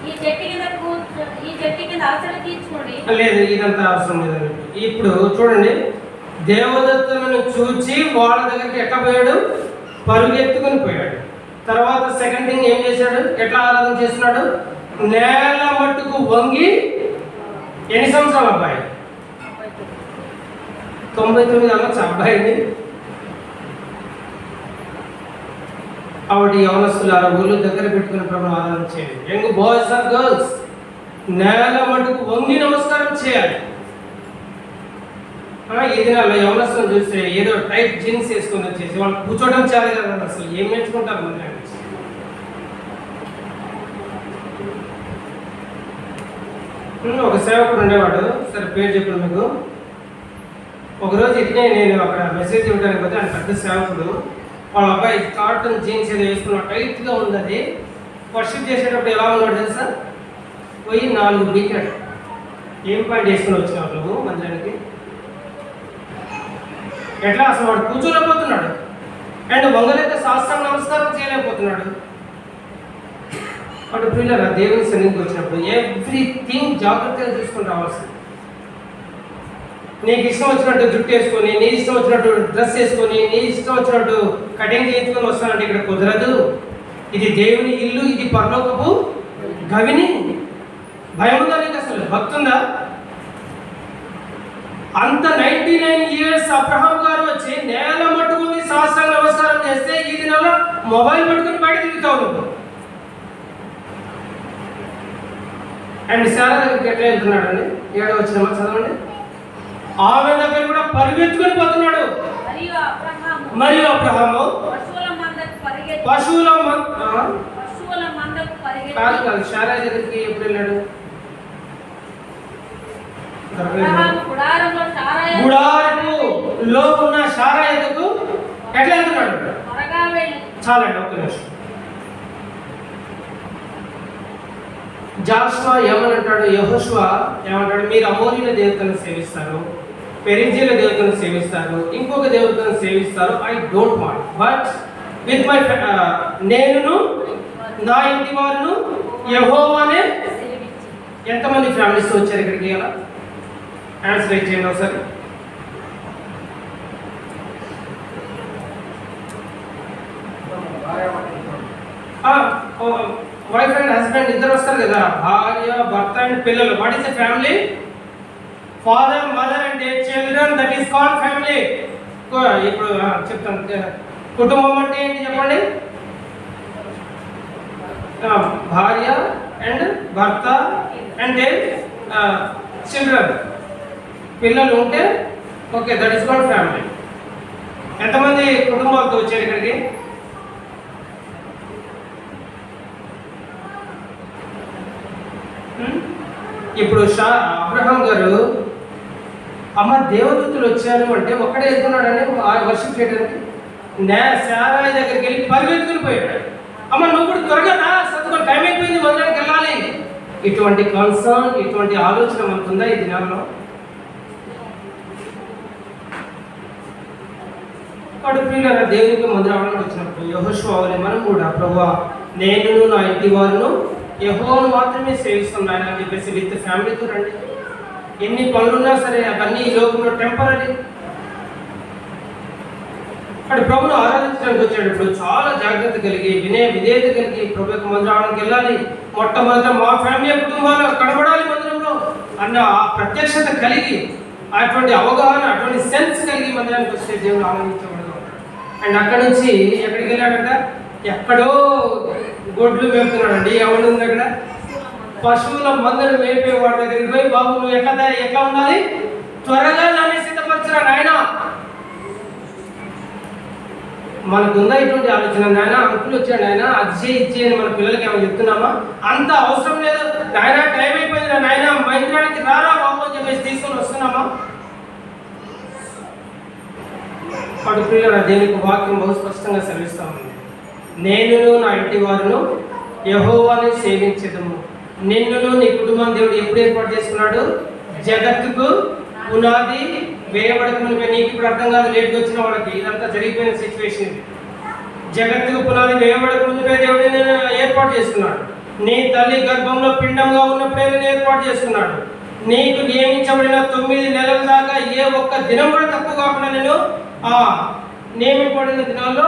ఈ చెట్టు కింద అలసట తీర్చుకోండి. లేదు, ఇదంతా అవసరం లేదండి. ఇప్పుడు చూడండి, దేవదత్తులను చూచి వాళ్ళ దగ్గరికి ఎట్లా పోయాడు? పరుగెత్తుకుని పోయాడు. తర్వాత సెకండ్ థింగ్ ఏం చేశాడు? ఎట్లా ఆరాధన చేస్తున్నాడు? నేల మట్టుకు వంగి. ఎన్ని సంవత్సరాలు అబ్బాయి? 99 అనొచ్చు అబ్బాయిని. కాబట్టి యవనస్తులారా ఊళ్ళో దగ్గర పెట్టుకుని ప్రభుని ఆరాధన చేయండి. యంగ్ బాయ్స్ ఆర్ గర్ల్స్, నేల మటుకు వంగి నమస్కారం చేయాలి. ఈ దినాల్లో యవనస్తులను చూస్తే ఏదో టైప్ జీన్స్ వేసుకొని వచ్చేసి వాళ్ళు కూర్చోవడం చాలా కదా, అసలు ఏం నేర్చుకుంటారు ముందు. ఒక సేవకుడు ఉండేవాడు, సరే పేరు చెప్పాను మీకు. ఒకరోజు ఇట్నే నేను అక్కడ మెసేజ్ ఇవ్వడానికి పోతే ఆయన పెద్ద సేవకుడు, వాళ్ళ అబ్బాయి కాటన్ జీన్స్ ఏదో వేసుకున్న టైట్గా ఉంది. అది వర్షిప్ చేసేటప్పుడు ఎలా ఉన్నాడు తెలుసా? పోయి 4 బీకాడు. ఏం పాయింట్ వేసుకుని వచ్చినావు నువ్వు మందిరానికి? ఎట్లా అసలు వాడు కూర్చోలేకపోతున్నాడు. అండ్ వంగలేక శాస్త్రం నమస్కారం చేయలేకపోతున్నాడు. వాడు పిల్లలు దేవుని సన్నిధికి వచ్చినప్పుడు ఎవ్రీథింగ్ జాగ్రత్తగా చూసుకొని రావాల్సింది. నీకు ఇష్టం వచ్చినట్టు జుట్టు వేసుకొని, నీ ఇష్టం వచ్చినట్టు డ్రెస్ వేసుకొని, నీ ఇష్టం వచ్చినట్టు కటింగ్ చేయించుకొని వస్తానంటే ఇక్కడ కుదరదు. ఇది దేవుని ఇల్లు, ఇది పరలోకపు గవిని. భయం ఉందా నీకు? అసలు భక్తుందా? అంత 99 years అబ్రహాం గారు వచ్చి నేల మట్టుకుని శాస్త్రాలు నమస్కారం చేస్తే ఈ దినాల్లో మొబైల్ పట్టుకుని బయట తిరుగుతావు నువ్వు. అండ్ శారా దగ్గరికి ఎట్లా వెళ్తున్నాడు అండి? 7వ వచనం చదవండి. ఆమె దగ్గర కూడా పరిగెత్తుకొని పోతున్నాడు. మరియు అబ్రహాము పశువుల కాదు శారా దగ్గరికి ఎప్పుడు వెళ్ళాడు? గుడారములో ఉన్న శారా ఎదుకు ఎట్లా వెళ్తున్నాడు? చాలండి, ఒక్క నిమిషం. జాషువా ఏమనంటాడు? యెహోషువ ఏమంటాడు? మీరు అమోరీల దేవతను సేవిస్తారు, పెరిజీల దేవతను సేవిస్తారు, ఇంకొక దేవతను సేవిస్తారు. I don't want, but with my నేనును నా ఇంటి వారును యెహోవానే. ఎంతమంది ఫ్యామిలీస్ వచ్చారు ఇక్కడికి? అలా ఆన్సర్ చేయండి ఒకసారి. వైఫ్ అండ్ హస్బెండ్ ఇద్దరు వస్తారు కదా, భార్య భర్త అండ్ పిల్లలు. What is a family? Father, mother and their children, that is called family. ఇప్పుడు చెప్తాను, కుటుంబం అంటే ఏంటి చెప్పండి? భార్య అండ్ భర్త అండ్ దేర్ చిల్డ్రన్, పిల్లలు ఉంటే okay, that is called family. ఎంతమంది కుటుంబాలతో వచ్చారు ఇక్కడికి? ఇప్పుడు అబ్రహాం గారు అమ్మ దేవదూతలు వచ్చారు అంటే ఒక్కడే వెళ్తున్నాడని వర్షిప్ చేయడానికి శారాయి దగ్గరికి వెళ్ళి పరిగెత్తుకుని పోయాడు. అమ్మ నువ్వు కూడా త్వరగా రా, సత్తుకొని టైం అయిపోయింది, మందిరానికి వెళ్ళాలి. ఇటువంటి కన్సర్న్, ఇటువంటి ఆలోచన మనకుందా ఈ దినాల్లో? పిల్లల దేవునికి మందిరానికి వచ్చినప్పుడు యెహోషువ వలె మనం కూడా ప్రభువా నేనును నా ఇంటి వారును యెహోవాను మాత్రమే సేవిస్తున్నాను అని చెప్పేసి విత్ ఫ్యామిలీతో రండి. ఎన్ని పనులున్నా సరే అవన్నీ ఈ లోకంలో టెంపరీ. అక్కడ ప్రభును ఆరాధించడానికి వచ్చేటప్పుడు చాలా జాగ్రత్త కలిగి విధేయత కలిగి ప్రభు యొక్క మందిరానికి వెళ్ళాలి. మొట్టమొదట మా ఫ్యామిలీ కుటుంబాలు కనబడాలి మందిరంలో అన్న ఆ ప్రత్యక్షత కలిగి, అటువంటి అవగాహన, అటువంటి సెన్స్ కలిగి మందిరానికి వస్తే దేవుడు ఆనందించబడదు. అండ్ అక్కడ నుంచి ఎక్కడికి వెళ్ళాడంట? ఎక్కడో గొడ్లు మేపుతున్నాడండి. ఎవడుంది అక్కడ? పశువుల మందను మేపే వాడి దగ్గరికి పోయి, బాబు నువ్వు ఎట్లా ఉండాలి? త్వరగా దాన్ని సిద్ధపరచురా నాయన. మనకుందా ఇటువంటి ఆలోచన? నాయన అంకులు వచ్చాడు, ఆయన అది ఇచ్చే అని మన పిల్లలకి ఏమైనా చెప్తున్నామా? అంత అవసరం లేదు. నాయన టైం అయిపోయింది, నాయన మందిరానికి రారా బాబు అని చెప్పేసి తీసుకొని వస్తున్నామా? అటు పిల్లల దేవునికి వాక్యం బహు స్పష్టంగా సెలవిస్తా ఉంది. నేనును నా ఇంటి వారును యెహోవాని సేవించదము. నిన్నును నీ కుటుంబం దేవుడు ఎప్పుడు ఏర్పాటు చేసుకున్నాడు? జగత్తుకు పునాది వేయబడక మునిపే. నీకు ఇప్పుడు అర్థం కాదు, లేట్గా వచ్చిన వాళ్ళకి ఇదంతా జరిగిపోయిన సిచ్యువేషన్. జగత్తుకు పునాది వేయబడక మునిపే దేవుడు నేను ఏర్పాటు చేసుకున్నాడు. నీ తల్లి గర్భంలో పిండంగా ఉన్నప్పుడే నేను ఏర్పాటు చేసుకున్నాడు. నీకు నియమించబడిన 9 నెలల దాకా ఏ ఒక్క దినం కూడా తక్కువ కాకుండా నేను నియమింపబడిన దినాల్లో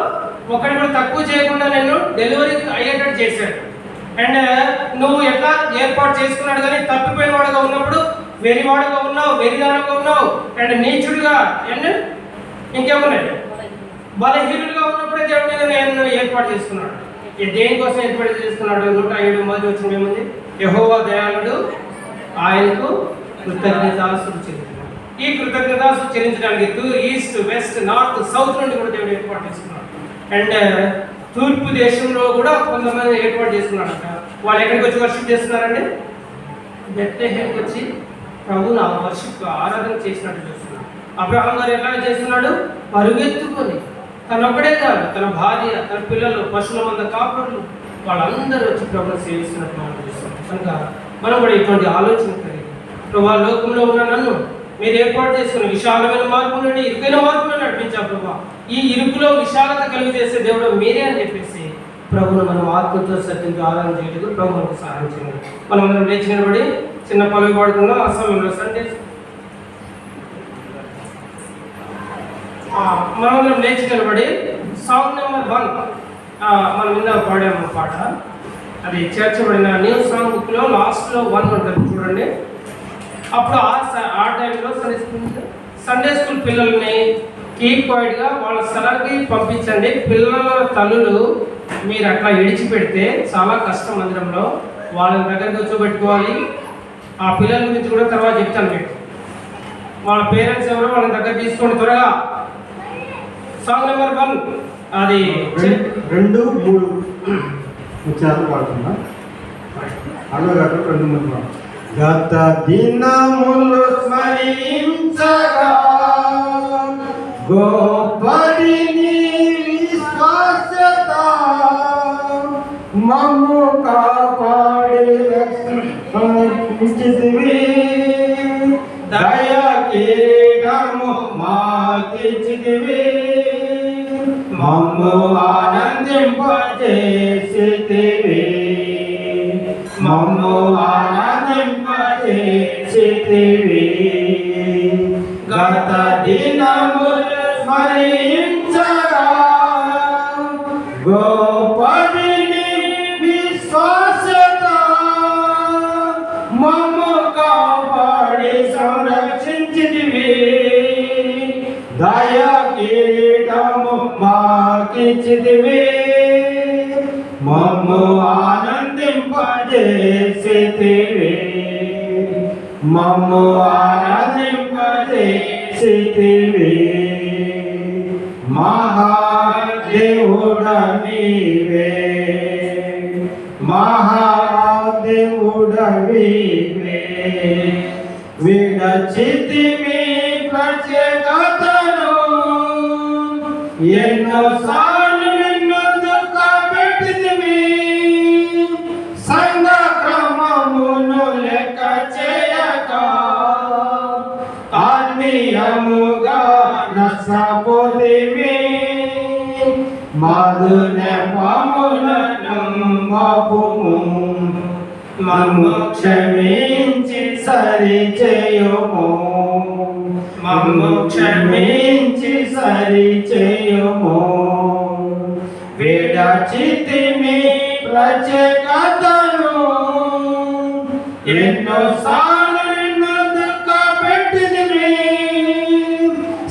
ఒకటి కూడా తక్కువ చేయకుండా నేను డెలివరీకి అయ్యేటట్టు చేశాడు. అండ్ నువ్వు ఎట్లా ఏర్పాటు చేసుకున్నాడు? కానీ తప్పిపోయిన వాడుగా ఉన్నప్పుడు వెరివాడుగా ఉన్నావు, వెరిదానంగా ఉన్నావు, అండ్ నీచుడుగా, అండ్ ఇంకేమున్నాయి, బలహీనులుగా ఉన్నప్పుడే దేవుడు నేను ఏర్పాటు చేసుకున్నాడు. దేనికోసం ఏర్పాటు చేసుకున్నాడు? 107 మొదటి వచ్చిన ఏముంది? యెహోవా దయాళుడు, ఆయనకు కృతజ్ఞతాస్తుతులు చెల్లించున్నాడు. ఈ కృతజ్ఞతాస్తుతులు చెల్లించడానికి ఈస్ట్, వెస్ట్, నార్త్, సౌత్ నుండి కూడా దేవుడు ఏర్పాటు చేసుకున్నాడు. అండ్ తూర్పు దేశంలో కూడా కొంతమంది ఏర్పాటు చేసుకున్నాడు. వాళ్ళు ఎక్కడికి వచ్చి వర్షిప్ చేస్తున్నారండి? బెత్లెహేమ్కి వచ్చి ప్రభువును వర్షిప్ ఆరాధన చేసినట్టు చూస్తున్నాడు. అబ్రహాం గారు ఎట్లా చేస్తున్నాడు? పరుగెత్తుకొని, తను ఒక్కడే కాదు, తన భార్య, తన పిల్లలు, పశువుల మంద కాపురులు, వాళ్ళందరూ వచ్చి ప్రభువును సేవిస్తున్నట్టు మనం చూస్తున్నాం. కనుక మనం కూడా ఇటువంటి ఆలోచన కలిగి, ప్రభా లోకంలో ఉన్న నన్ను మీరు ఏర్పాటు చేసుకున్న విశాలమైన మార్పు నుండి ఇరుకైన మార్పును నడిపించా ప్రభా. ఈ ఇరుకులో విశాలత కలిగి చేసే దేవుడు మీరే అని చెప్పేసి ప్రభువును మనం ఆత్మతో సత్యంతో ఆరాధన చేయలేదు. ప్రభు మనకు సహాయం చేయండి. మనం అందరం లేచి నిలబడి చిన్న పలువు పాడుకుందాం. ఆ సమయంలో సండే మనం లేచి నిలబడి సాంగ్ నెంబర్ 1 మనం ఇందా పాడాము పాట. అది చేర్చబడిన న్యూ సాంగ్ బుక్లో లాస్ట్లో 1 ఉంటుంది చూడండి. అప్పుడు ఆ టైంలో సండే స్కూల్ పిల్లల్ని కీప్ క్వైట్గా వాళ్ళ స్థలానికి పంపించండి. పిల్లల తల్లులు మీరు అట్లా విడిచిపెడితే చాలా కష్టం. మందిరంలో వాళ్ళని దగ్గర కూర్చోబెట్టుకోవాలి. ఆ పిల్లల గురించి కూడా తర్వాత చెప్తాను మీకు. వాళ్ళ పేరెంట్స్ ఎవరో వాళ్ళని దగ్గర తీసుకోండి త్వరగా. సాంగ్ నెంబర్ 1 అది 2, 3 విచారణ పాడుతున్నా. అన్నగారు 2 3 గత దినములు స్మరించగా గోపడి విశ్వాసత మమ్ము కాపాడి రక్షించితివి. దయా కిరీటము మాకిచ్చితివి. మమ్ము ఆనందింపజేసితివి. మమ్ము ఆనందింపజేసితివి. గత దినములు స్మరించగా గోపడి విశ్వాసత మమ్ము కాపాడి సంరక్షించితివి. దయా కిరీటము మాకిచ్చితివి. మమ్ము ఆనందింపజేసితివి. మమ్ము ఆనందింపజేసితివి. మహాదేవుడ నీవే, మహాదేవుడ నీవే. విడచితివి ప్రత్యేకతను ఎన్నోసార్లు నిన్ను దుఃఖపెట్టితివి. సంఘ క్రమమును లెక్క చేయక ఆత్మీయముగా నష్టపోతివి. మధునెపములను మపుము. మమ్ము క్షమించి సరిచేయుము. మమ్ము క్షమించి సరిచేయుము. విడచితిమి ప్రత్యేకతను ఎన్నోసార్లు నిన్ను దుఃఖపెట్టితివి.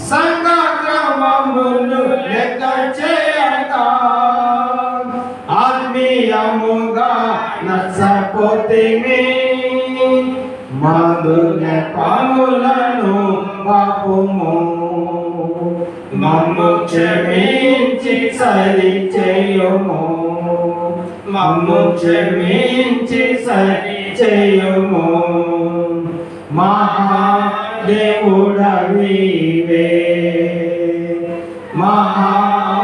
సంఘ క్రమమును లెక్క చేయక ఆత్మీయముగా నష్టపోతివి. మధునెపములను ఆపుము మమ్ము క్షమించి సరి చేయుము మమ్ము క్షమించి సరి చేయుము మహాదేవుడవివే మహాదేవుడవివే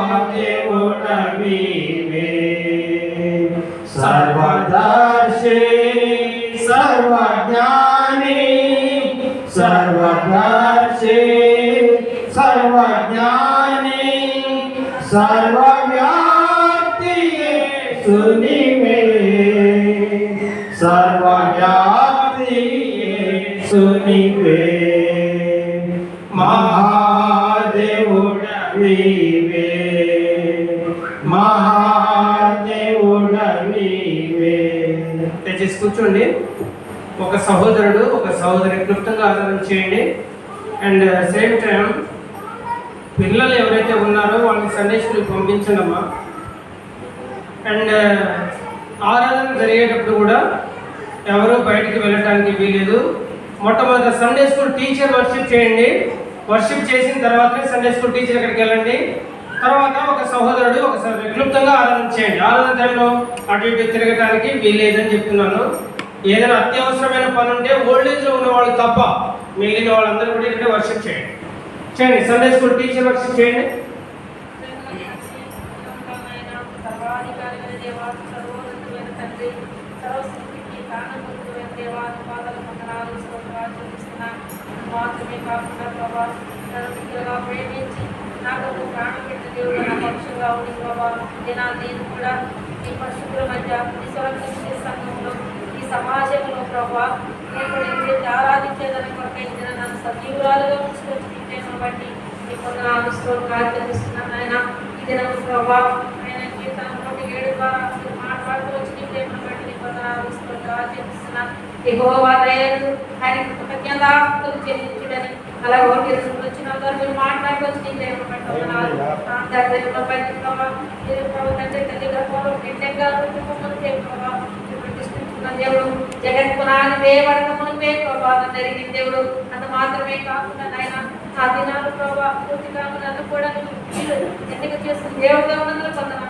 సర్వదర్శి సర్వజ్ఞాని సర్వదర్శి సర్వజ్ఞాని సర్వవ్యాప్తి సునివే సర్వవ్యాప్తి సునివే మహాదేవుడవివే మహాదేవుడవివే. దయచేసి కూర్చోండి. ఒక సహోదరుడు ఒక సహోదరి క్లుప్తంగా ఆరాధన చేయండి. అండ్ సేమ్ టైం పిల్లలు ఎవరైతే ఉన్నారో వాళ్ళని సండే స్కూల్కి పంపించండి అమ్మా. అండ్ ఆరాధన జరిగేటప్పుడు కూడా ఎవరు బయటికి వెళ్ళటానికి వీలేదు. మొట్టమొదటి సండే స్కూల్ టీచర్ వర్షిప్ చేయండి. వర్షిప్ చేసిన తర్వాతనే సండే స్కూల్ టీచర్ ఎక్కడికి వెళ్ళండి. తర్వాత ఒక సహోదరుడు ఒక క్లుప్తంగా ఆరాధన చేయండి. ఆరాధన టైంలో అటు ఇటు తిరగటానికి వీల్లేదని చెప్తున్నాను. ఏదైనా అత్యవసరమైన పని ఉంటే ఓల్డేజ్లో ఉన్న వాళ్ళు తప్ప మిగిలిన వాళ్ళందరూ కూడా ఇక్కడ వర్షిప్ చేయండి. సండే స్కూల్ టీచర్ వర్షిప్ చేయండి. మాత్రమే కాకుండా ప్రభావ ప్రేమించి నాకు ప్రాణం పెట్టిన దేవుడు నా పక్షంగా ఉంది ప్రభావ. నేను కూడా ఈ పరిస్థితుల మధ్య ఈ స్వరంగ సంఘంలో ఈ సమాజంలో ప్రభావ నేను కూడా ఇంటి ఆరాధించేదాని కొరకై నన్ను సజీవురాలుగా తీసుకొచ్చి బట్టి ఈ కొందరు ఆచరిస్తున్నాను ఆయన. ఈ దినం ప్రభావ ఆయన కీర్తన 1:7 ద్వారా మాట్లాడుతూ వచ్చి నీ ప్రేమను బట్టి నీ కొందరు ఆచరిస్తున్నాను. యెహోవా దయను ఆయన కృతజ్ఞతాస్తుతులు చెల్లించుడని అలా వచ్చిన మీరు మాట్లాడుకోవచ్చు. నీ ప్రేమను బట్టి దేవుడు జగత్పునాన్ని వేవడకమునిపే ప్రభావం జరిగిన దేవుడు. అది మాత్రమే కాకుండా ఆయన ఆ దినాలు ప్రభావ పూర్తిగా నన్ను కూడా ఎన్నిక చేస్తున్న దేవుడుగా ఉన్నందుకు కొందరు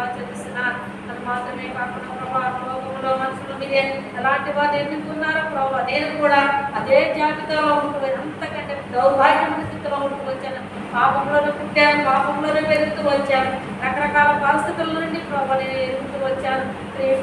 ఆచరిస్తున్నారు. అది మాత్రమే కాకుండా ప్రభావ లోకంలో మనుషులు మీదే ఎలాంటి వారు ఎన్నుకున్నారో ప్రభావ నేను కూడా అదే జాబితాలో ఉంటూ అంతకంటే దౌర్భాగ్యమైన స్థితిలో ఉంటూ వచ్చాను. పాపంలోనే పుట్టాను, పాపంలోనే పెరుగుతూ వచ్చాను. రకరకాల పరిస్థితుల నుండి ప్రభావ నేను ఎదుగుతూ వచ్చాను.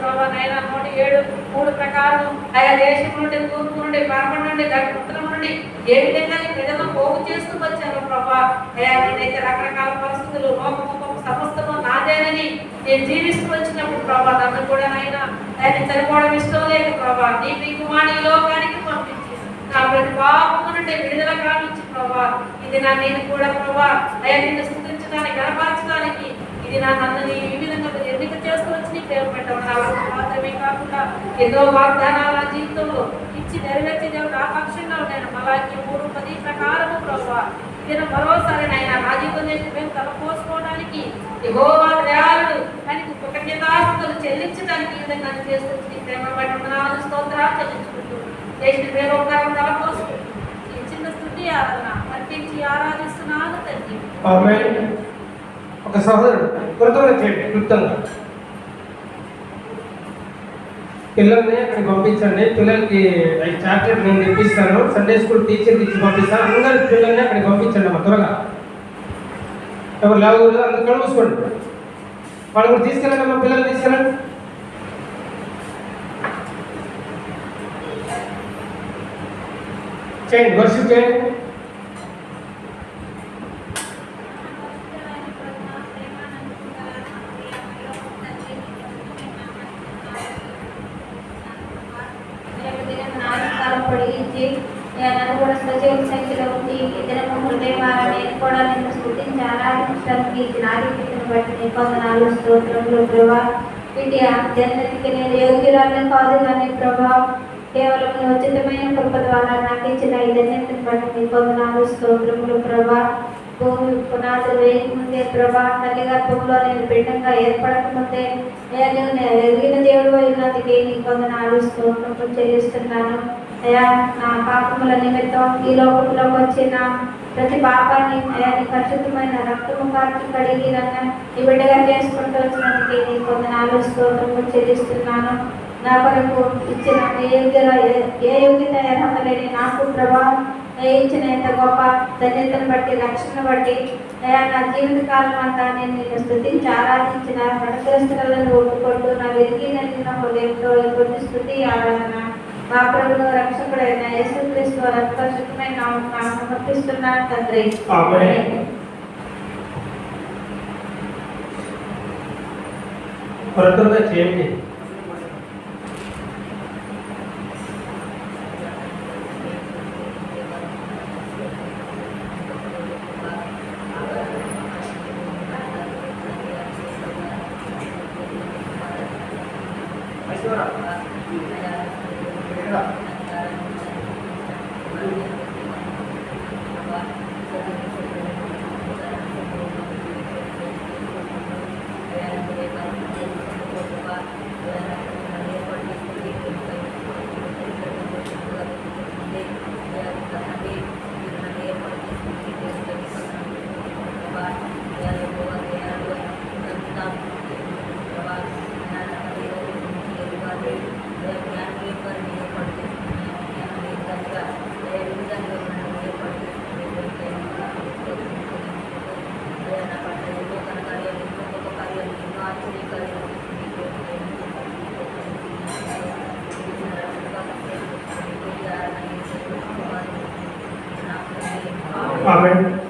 ప్రభావ నైనా 1:7 ప్రకారం ఆయా దేశం నుండి తూర్పు నుండి పడమటి నుండి ఉత్తరం నుండి ఏ విధంగా ప్రజలను పోగు చేస్తూ వచ్చాను ప్రభావ. అయా నేనైతే రకరకాల పరిస్థితులు లోకము సమస్తము నాదేనని నేను జీవిస్తూ వచ్చినప్పుడు ప్రభావ నన్ను కూడా నాయన ఆయన చనిపోవడం ఇష్టం లేదు ప్రభావ. నీ కుమారుని ఈ లోకానికి పంపించి నా ప్రతి పాపము నుండి విడుదల కావించి ప్రభావ. ఇది నా నేను కూడా ప్రభావ అయా నిన్ను స్థుతించడానికి గణపరచడానికి ఇది నా నన్ను నీ ఈ విధంగా ఎన్నిక చేస్తూ వచ్చి నీ పేరు పెట్టడం మాత్రమే కాకుండా ఎన్నో వాగ్దానాలు నా జీవితంలో ఇచ్చి నెరవేర్చే దేవుడు ఆకాంక్షంగా ఉన్నాను. మలాకి 3:10 ప్రకారము ప్రభావ నేను మరోసారి నాయన నా జీవితం చేసి మేము తలపోసుకోవడానికి యెహోవా దయాళుడు ఆయనకు కృతజ్ఞతాస్తుతులు చెల్లించడానికి ఈ విధంగా నన్ను చేస్తూ నీ ప్రేమ బట్టి స్తోత్రాలు చెల్లించుకుంటూ చేసిన ప్రేమ ఒకసారి తలపోసుకుంటూ ఈ చిన్న స్తుతి ఆరాధన అర్పించి ఆరాధిస్తున్నాను తండ్రి. ఒక సహోదరుడు కృతజ్ఞత చేయండి క్లుప్తంగా. పిల్లల్ని అక్కడికి పంపించండి. పిల్లలకి చాక్లెట్ నేను తెప్పిస్తాను. సండే స్కూల్ టీచర్కి ఇచ్చి పంపిస్తాను. అందరి పిల్లల్ని అక్కడికి పంపించండి అమ్మ త్వరగా. ఎవరు లేవకూడదు, అందరు కళ్ళు మూసుకోండి. వాళ్ళు కూడా తీసుకెళ్ళండి అమ్మ, పిల్లలు తీసుకెళ్ళండి. చేయండి, వర్షిప్ చేయండి. నన్ను కూడా సజీవ సంఖ్యలో ఉంది. ఈ దినము హృదయమారా నేను కూడా నిన్ను స్తుతించి ఆరాధించడానికి నాగరికతను బట్టి నీ వందనాలు స్తోత్రములు ప్రభా. వీటి ఆధ్యాత్మిక నేను యోగ్యురాలను కాదు కానీ ప్రభా కేవలం నీ ఉచితమైన కృప ద్వారా నాకు ఇచ్చిన ఈ ధన్యతను బట్టి నీ వందనాలు స్తోత్రములు ప్రభా. భూమి పునాదులు వేయకముందే ప్రభా తల్లి గర్భంలో నేను పిండంగా ఏర్పడకముందే నేను ఎదిగిన దేవుడు అయినందుకే నీ వందనాలు స్తోత్రములు చెల్లిస్తున్నాను. అయా నా పాపముల నిమిత్తం ఈ లోకంలోకి వచ్చిన ప్రతి పాపాన్ని అయా నీ పరిశుద్ధమైన రక్తము కార్చి కడిగి నన్ను నీ బిడ్డగా చేసుకుంటూ వచ్చినందుకే నీ వందనాలు స్తోత్రము చెల్లిస్తున్నాను. నా కొరకు ఇచ్చిన ఏ యోగ్యత అర్హత లేని నాకు ప్రభావం ఇచ్చిన ఎంత గొప్ప ధన్యతను బట్టి రక్షణ బట్టి అయా నా జీవిత కాలం అంతా నేను నిన్ను స్తుతించి ఆరాధించిన రణగ్రస్తులను ఒప్పుకుంటూ నా వెలిగిన హృదయంతో కొన్ని స్తుతి ఆరాధన మా ప్రభువు రక్షకుడైన యేసుక్రీస్తు వారి పరిశుద్ధమైన నామమున సమర్పిస్తున్నాను తండ్రి. ఆమేన్. త్వరగా చేయండి. ఆమేన్.